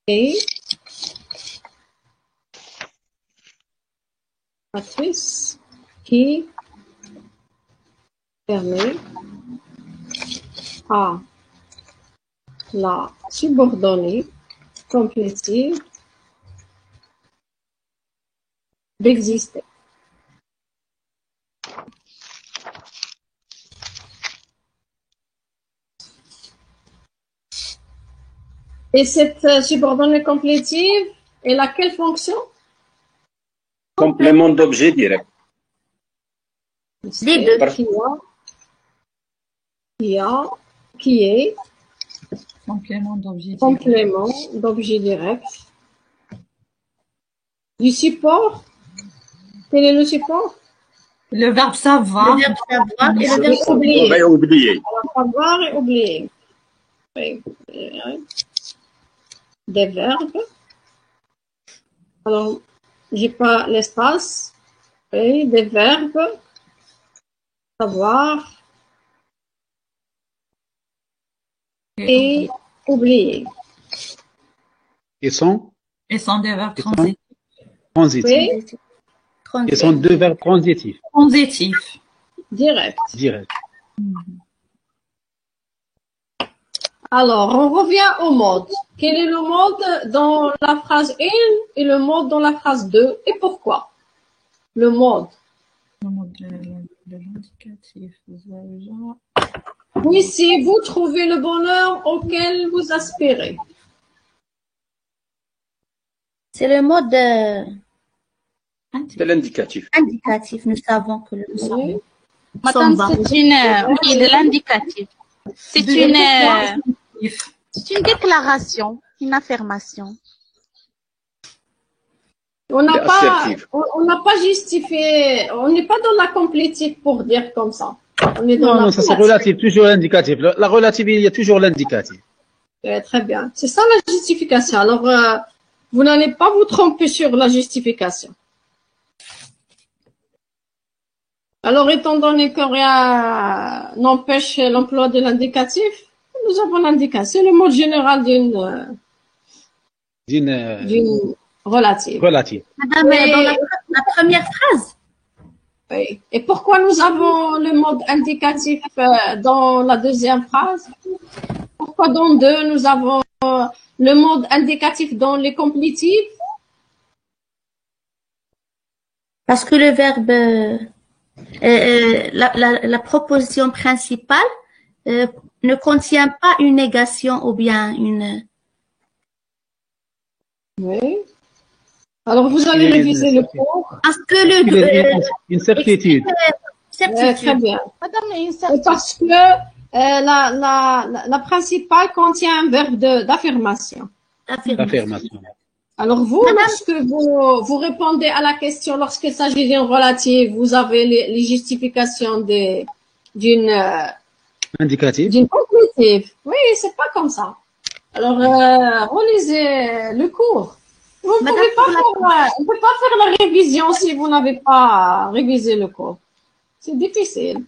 Et matrice qui permet à la subordonnée complétive d'exister. Et cette subordonnée complétive, elle a quelle fonction?
Complément d'objet direct.
Les deux.
Qui est
complément
d'objet direct. Du support. Quel est le support?
Le verbe savoir.
Le verbe savoir et le verbe
oublier.
Oublier. Oublier.
Alors, savoir et oublier. Oui. Des verbes. Alors, j'ai pas l'espace. Oui, des verbes. Savoir et oublier.
Ils sont
Ils sont des verbes
transitifs.
Oui,
Ils sont deux verbes transitifs.
transitifs.
direct.
Direct.
Alors, on revient au mode. Quel est le mode dans la phrase 1 et le mode dans la phrase 2 et pourquoi? Le mode.
Le mode de l'indicatif.
Oui, si vous trouvez le bonheur auquel vous aspirez.
C'est le mode
C'est l'indicatif.
indicatif. Nous savons que le
Oui.
Madame,
va.
c'est une, oui, de l'indicatif. C'est une déclaration, une affirmation.
On n'a
C'est
pas,
assertif.
on n'a pas justifié, on n'est pas dans la complétive pour dire comme ça. On est dans
Non,
la
ça c'est relatif, toujours l'indicatif. La relative, il y a toujours l'indicatif.
Très bien. C'est ça la justification. Alors, vous n'allez pas vous tromper sur la justification. Alors, étant donné que rien n'empêche l'emploi de l'indicatif, nous avons l'indicatif. C'est le mot général d'une relative.
Relative.
Madame, dans la première phrase.
Oui. Et pourquoi nous avons le mode indicatif dans la deuxième phrase? Pourquoi dans deux, nous avons le mode indicatif dans les complétifs?
Parce que le verbe, la proposition principale ne contient pas une négation ou bien une...
Oui. Alors, vous allez réviser le cours.
Parce que le...
Une certitude.
Très bien.
Madame, une
Et
certaine...
parce que la principale contient un verbe d'affirmation.
Affirmation.
Alors vous, lorsque vous répondez à la question, lorsqu'il s'agit d'une relative, vous avez les justifications d'une
Indicatif.
complétive. Oui, c'est pas comme ça. Alors, relisez le cours. Vous ne pouvez pas faire la révision si vous n'avez pas révisé le cours. C'est difficile.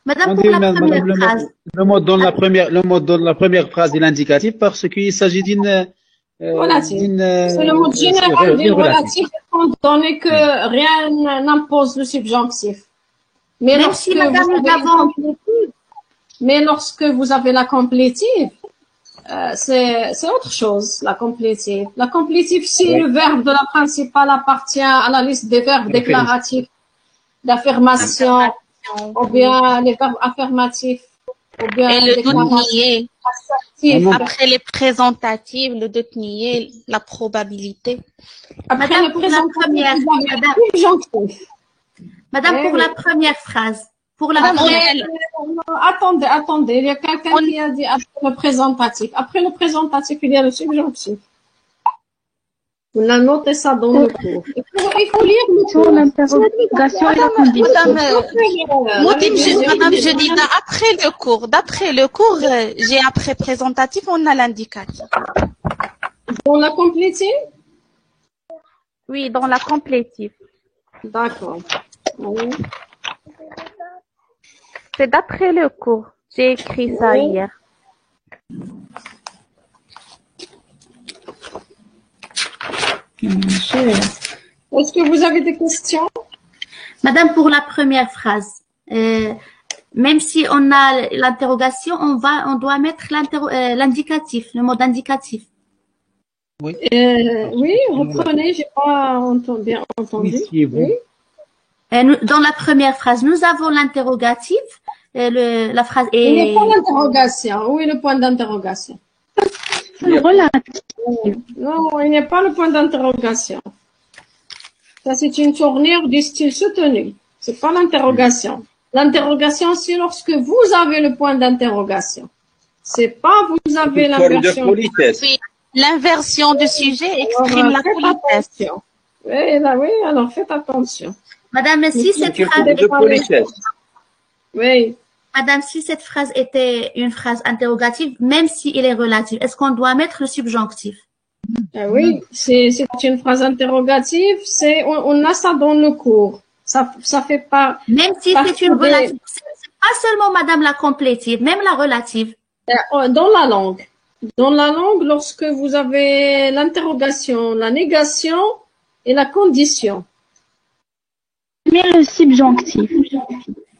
Madame, pour la première phrase.
Le mode dans la première phrase est l'indicatif parce qu'il s'agit d'une
relative. C'est le mot général d'une relative, étant donné que rien n'impose le subjonctif. Mais lorsque vous avez la complétive, c'est autre chose, la complétive. La complétive, si le verbe de la principale appartient à la liste des verbes déclaratifs, d'affirmation, ou bien les verbes affirmatifs, ou bien
et le doute nié. Après les présentatifs, le doute nié, la probabilité.
Après le présentatif,
Madame, pour la première phrase. Pour la
Attendez, il y a quelqu'un qui a dit après le présentatif. Après le présentatif, il y a le subjonctif. On a noté ça dans le cours. Il faut lire le cours.
L'interrogation et la condition.
Madame, je dis d'après le cours, j'ai après présentatif, on a l'indicatif.
Dans la complétive?
Oui, dans la complétive.
D'accord. Oui.
C'est d'après le cours. J'ai écrit ça hier.
Est-ce que vous avez des questions?
Madame, pour la première phrase, même si on a l'interrogation, on doit mettre l'indicatif, le mode indicatif.
Oui.
Oui, reprenez, j'ai pas bien entendu. Oui.
Dans la première phrase, nous avons l'interrogatif. La phrase est...
Il n'y a pas d'interrogation. Où est le point d'interrogation? Non, il n'y a pas le point d'interrogation. Ça, c'est une tournure du style soutenu. C'est pas l'interrogation. L'interrogation, c'est lorsque vous avez le point d'interrogation. C'est pas vous avez l'inversion.
Oui, l'inversion du sujet exprime la politesse.
Oui, alors faites attention.
Madame, si cette
C'est une
phrase
faute de politesse.
Oui.
Madame, si cette phrase était une phrase interrogative, même si elle est relative, est-ce qu'on doit mettre le subjonctif?
Oui, c'est une phrase interrogative. On a ça dans le cours. Ça fait pas.
Même si c'est une relative, c'est pas seulement Madame la complétive, même la relative.
Dans la langue. Dans la langue, lorsque vous avez l'interrogation, la négation et la condition.
Mais le subjonctif.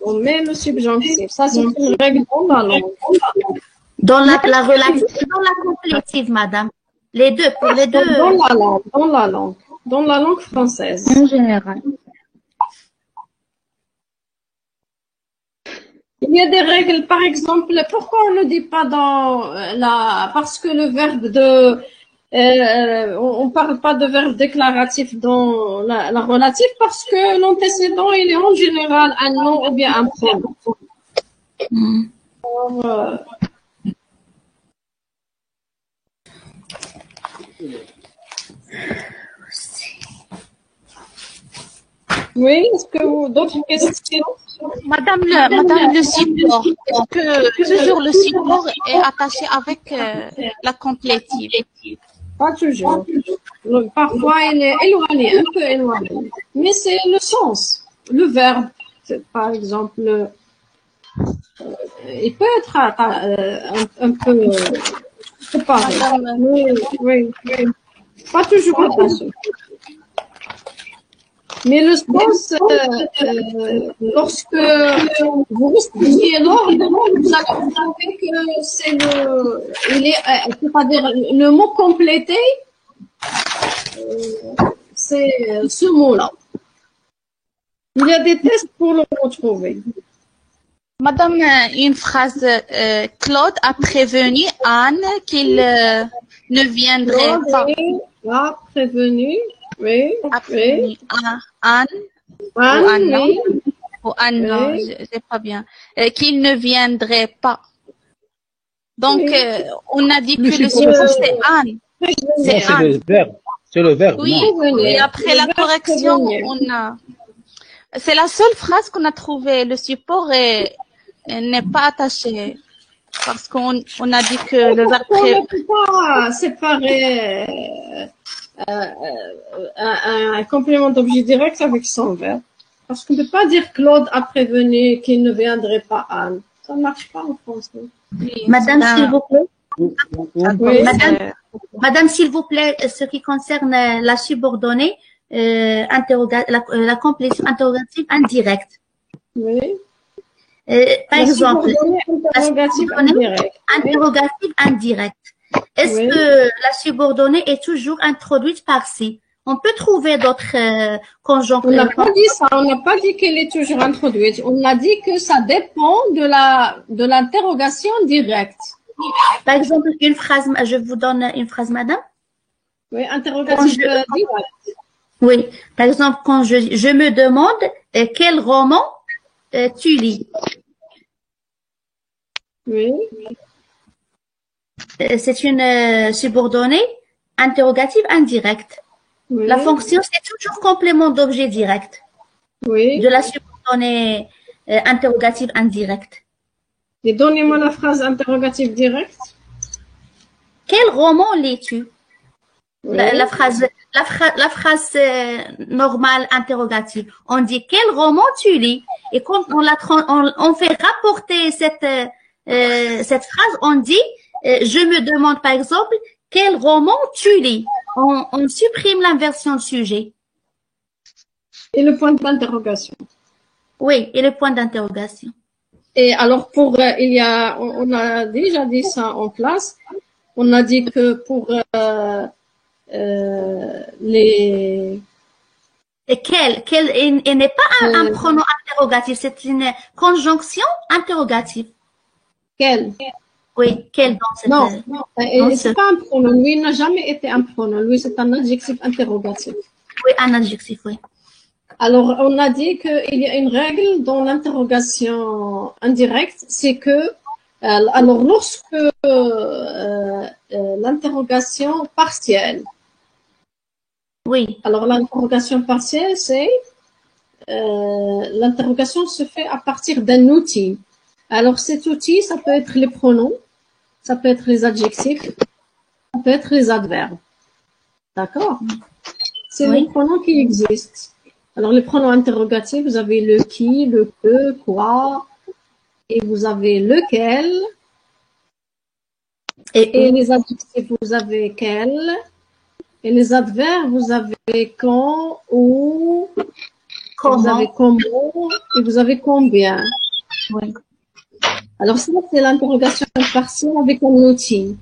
On met le subjonctif. Ça, c'est une règle dans la langue.
Dans la relative, dans la complétive, Madame. Les deux, pour les deux.
Dans la langue française.
En général.
Il y a des règles, par exemple, pourquoi on ne dit pas parce que le verbe on parle pas de verbe déclaratif dans la relative parce que l'antécédent, il est en général un nom ou bien un pronom. Alors, oui, est-ce que d'autres questions?
Madame le support, est-ce que toujours le support est attaché avec la complétive?
Pas toujours. Parfois, il est éloigné, un peu éloigné. Mais c'est le sens, le verbe. Par exemple, il peut être un peu pareil. Oui. Pas toujours attaché. Mais le sens, lorsque vous restituez l'ordre, vous allez trouver que c'est-à-dire le mot complété, c'est ce mot-là. Il y a des tests pour le retrouver.
Madame, une phrase, Claude a prévenu Anne qu'il ne viendrait pas.
A prévenu. Oui.
Après, Anne, non, c'est pas bien. Qu'il ne viendrait pas. Donc, on a dit que le support c'est Anne.
C'est le verbe. C'est le verbe.
Oui, et après la correction, on a. C'est la seule phrase qu'on a trouvée. Le support n'est pas attaché. Parce qu'on a dit que le verbe
on ne peut pas séparer un complément d'objet direct avec son verbe. Parce qu'on ne peut pas dire Claude a prévenu qu'il ne viendrait pas Anne. Ça ne marche pas en français.
Oui, Madame, s'il vous plaît. Oui. Madame, s'il vous plaît, ce qui concerne la subordonnée, la complétion interrogative indirecte.
Oui.
Par exemple,
interrogative
indirecte. Est-ce que la subordonnée est toujours introduite par si? On peut trouver d'autres conjonctions.
On n'a pas dit ça, on n'a pas dit qu'elle est toujours introduite. On a dit que ça dépend de l'interrogation directe.
Par exemple, une phrase, je vous donne une phrase, madame.
Oui, interrogative directe.
Oui, par exemple, quand je me demande quel roman tu lis.
Oui.
C'est une subordonnée interrogative indirecte.
Oui.
La fonction, c'est toujours complément d'objet direct.
Oui.
De la subordonnée interrogative indirecte.
Et donnez-moi la phrase interrogative directe.
Quel roman lis-tu?
Oui.
La phrase normale interrogative. On dit quel roman tu lis? Et quand on fait rapporter cette phrase, on dit je me demande par exemple quel roman tu lis. On supprime l'inversion de sujet.
Et le point d'interrogation.
Oui, et le point d'interrogation.
Et alors on a déjà dit ça en classe. On a dit que pour les
et il n'est pas un pronom interrogatif, c'est une conjonction interrogative.
Quel?
Oui, quel dans cette...
Non, c'est pas un pronom. Lui, il n'a jamais été un pronom. Lui, c'est un adjectif interrogatif.
Oui, un adjectif, oui.
Alors, on a dit qu'il y a une règle dans l'interrogation indirecte, c'est que, alors, lorsque l'interrogation partielle.
Oui.
Alors, l'interrogation partielle, c'est l'interrogation se fait à partir d'un outil. Alors cet outil, ça peut être les pronoms, ça peut être les adjectifs, ça peut être les adverbes. D'accord? C'est les pronoms qui existent. Alors les pronoms interrogatifs, vous avez le qui, le que, quoi, et vous avez lequel. Et les adjectifs, vous avez quel. Et les adverbes, vous avez quand, où, vous avez comment, et vous avez combien.
Oui.
Alors ça, c'est l'interrogation partielle avec un outil.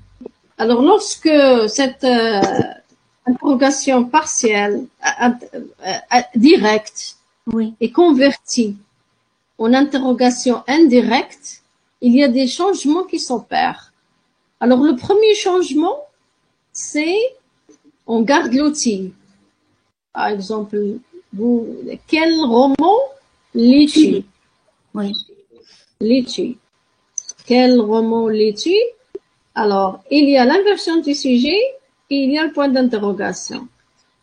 Alors lorsque cette interrogation partielle directe est convertie en interrogation indirecte, il y a des changements qui s'opèrent. Alors le premier changement, c'est on garde l'outil. Par exemple, quel roman lis-tu?
Oui.
Lis-tu? Quel roman lis-tu? Alors, il y a l'inversion du sujet et il y a le point d'interrogation.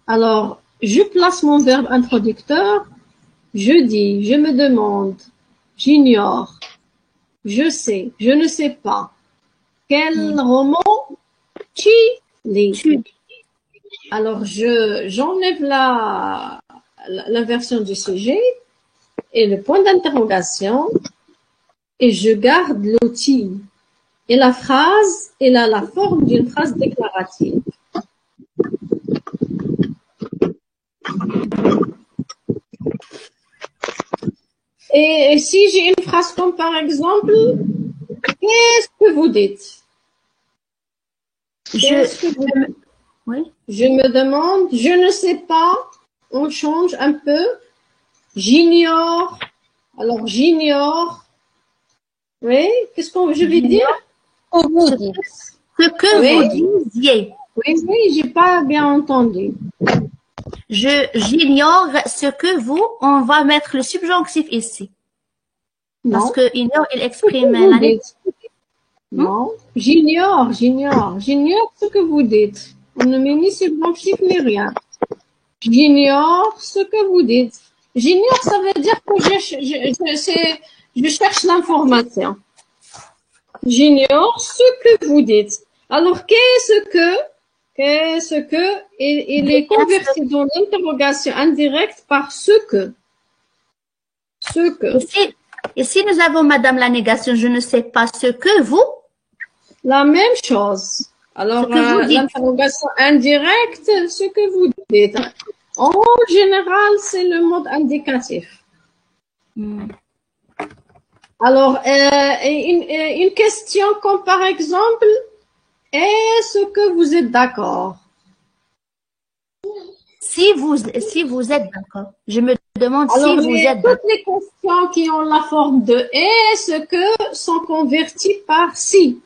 Alors, je place mon verbe introducteur, je dis, je me demande, j'ignore, je sais, je ne sais pas. Quel roman tu lis? Alors, j'enlève l'inversion du sujet et le point d'interrogation et je garde l'outil. Et la phrase, elle a la forme d'une phrase déclarative. Et si j'ai une phrase comme par exemple, qu'est-ce que vous dites? Je me demande, je ne sais pas, on change un peu, j'ignore, alors j'ignore, oui, qu'est-ce que je vais dire?
Ce que vous disiez.
Oui, j'ai pas bien entendu.
J'ignore ce que vous, on va mettre le subjonctif ici. Parce que ignore, il exprime la
Non, j'ignore ce que vous dites. On ne met ni subjonctif ni rien. J'ignore ce que vous dites. J'ignore, ça veut dire que je cherche l'information. J'ignore ce que vous dites. Alors, qu'est-ce que, il est converti dans l'interrogation indirecte par ce que. Ce que.
Et si nous avons, madame, la négation, je ne sais pas ce que vous.
La même chose. Alors, l'interrogation indirecte, ce que vous dites. En général, c'est le mode indicatif. Alors, une question comme par exemple, est-ce que vous êtes d'accord?
Si vous êtes d'accord. Je me demande
alors,
si vous êtes d'accord.
Toutes les questions qui ont la forme de est-ce que sont converties par si.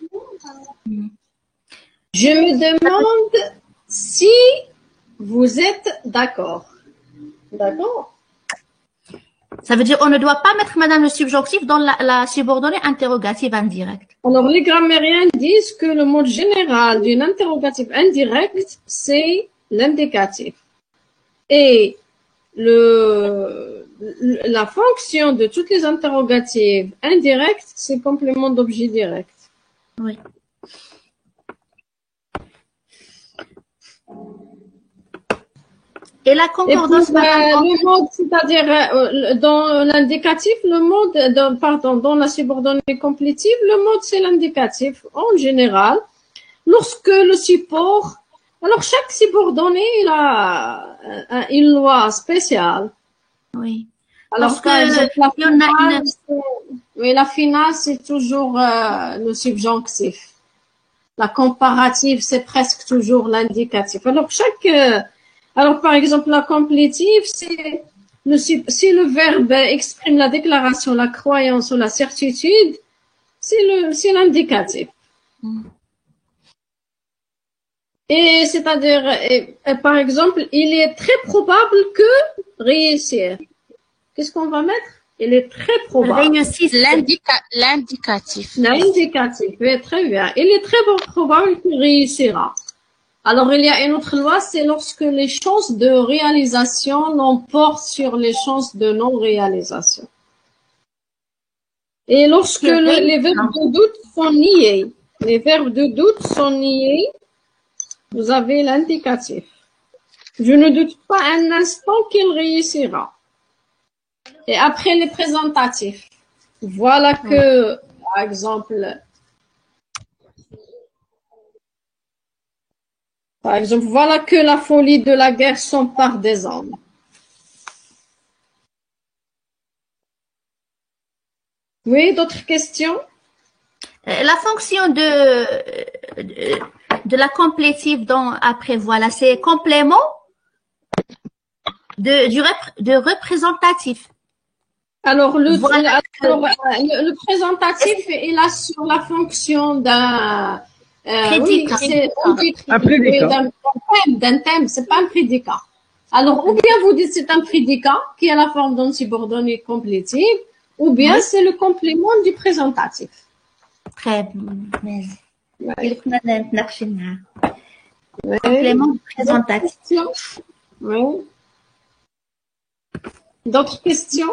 Je me demande si vous êtes d'accord. D'accord?
Ça veut dire on ne doit pas mettre, madame, le subjonctif dans la subordonnée interrogative indirecte.
Alors, les grammairiens disent que le mode général d'une interrogative indirecte, c'est l'indicatif. Et la fonction de toutes les interrogatives indirectes, c'est complément d'objet direct.
Oui. Et la concordance,
le mode, c'est-à-dire dans l'indicatif, le mode, dans la subordonnée complétive, le mode c'est l'indicatif en général. Lorsque le support, alors chaque subordonnée il a une loi spéciale.
Oui.
Alors la finale c'est toujours le subjonctif. La comparative c'est presque toujours l'indicatif. Alors, par exemple, la complétive, si le verbe exprime la déclaration, la croyance ou la certitude, c'est l'indicatif. Et c'est-à-dire, par exemple, il est très probable que réussir. Qu'est-ce qu'on va mettre? Il est très probable.
L'indicatif.
L'indicatif, oui, très bien. Il est très probable qu'il réussira. Alors, il y a une autre loi, c'est lorsque les chances de réalisation l'emportent sur les chances de non-réalisation. Et lorsque les verbes de doute sont niés, vous avez l'indicatif. Je ne doute pas un instant qu'il réussira. Et après les présentatifs, voilà que, par exemple, voilà que la folie de la guerre s'empare des hommes. Oui, d'autres questions?
La fonction de la complétive après, voilà, c'est complément de représentatif.
Alors, le
présentatif,
il assure la fonction d'un
prédicat.
Un prédicat. D'un thème, c'est pas un prédicat. Alors, ou bien vous dites c'est un prédicat qui a la forme d'un subordonné complétive, ou bien c'est le complément du présentatif.
Très bien. Complément du présentatif.
Oui. D'autres questions?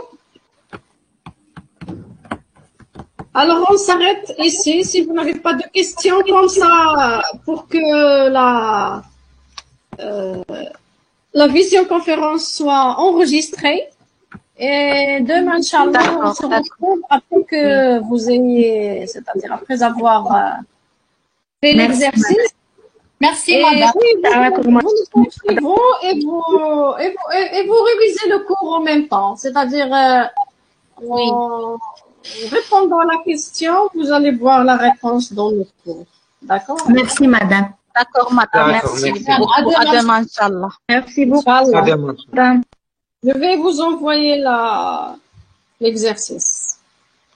Alors, on s'arrête ici. Si vous n'avez pas de questions comme ça, pour que la visioconférence soit enregistrée. Et demain, Inch'Allah, on se retrouve après que vous ayez, c'est-à-dire après avoir fait l'exercice.
Merci,
Et
madame.
oui, vous poursuivons et vous révisez le cours en même temps. C'est-à-dire, en répondant à la question, vous allez voir la réponse dans le cours. D'accord?
Merci, madame.
D'accord, madame.
D'accord,
Merci
merci.
beaucoup. À demain, Inch'Allah.
Merci beaucoup.
À demain.
Je vais vous envoyer l'exercice.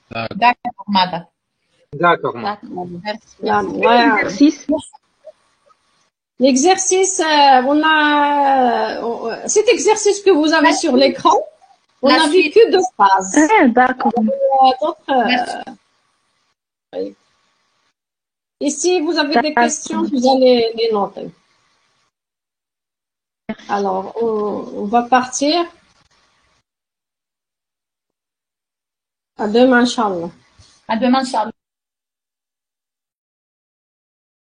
D'accord, madame.
D'accord.
Exercice.
L'exercice, cet exercice que vous avez sur l'écran, on n'a vu que 2 phases.
D'accord.
Oui. Et si vous avez des questions, vous allez les noter. Alors, on va partir. À demain, Inch'Allah.
À demain, Inch'Allah.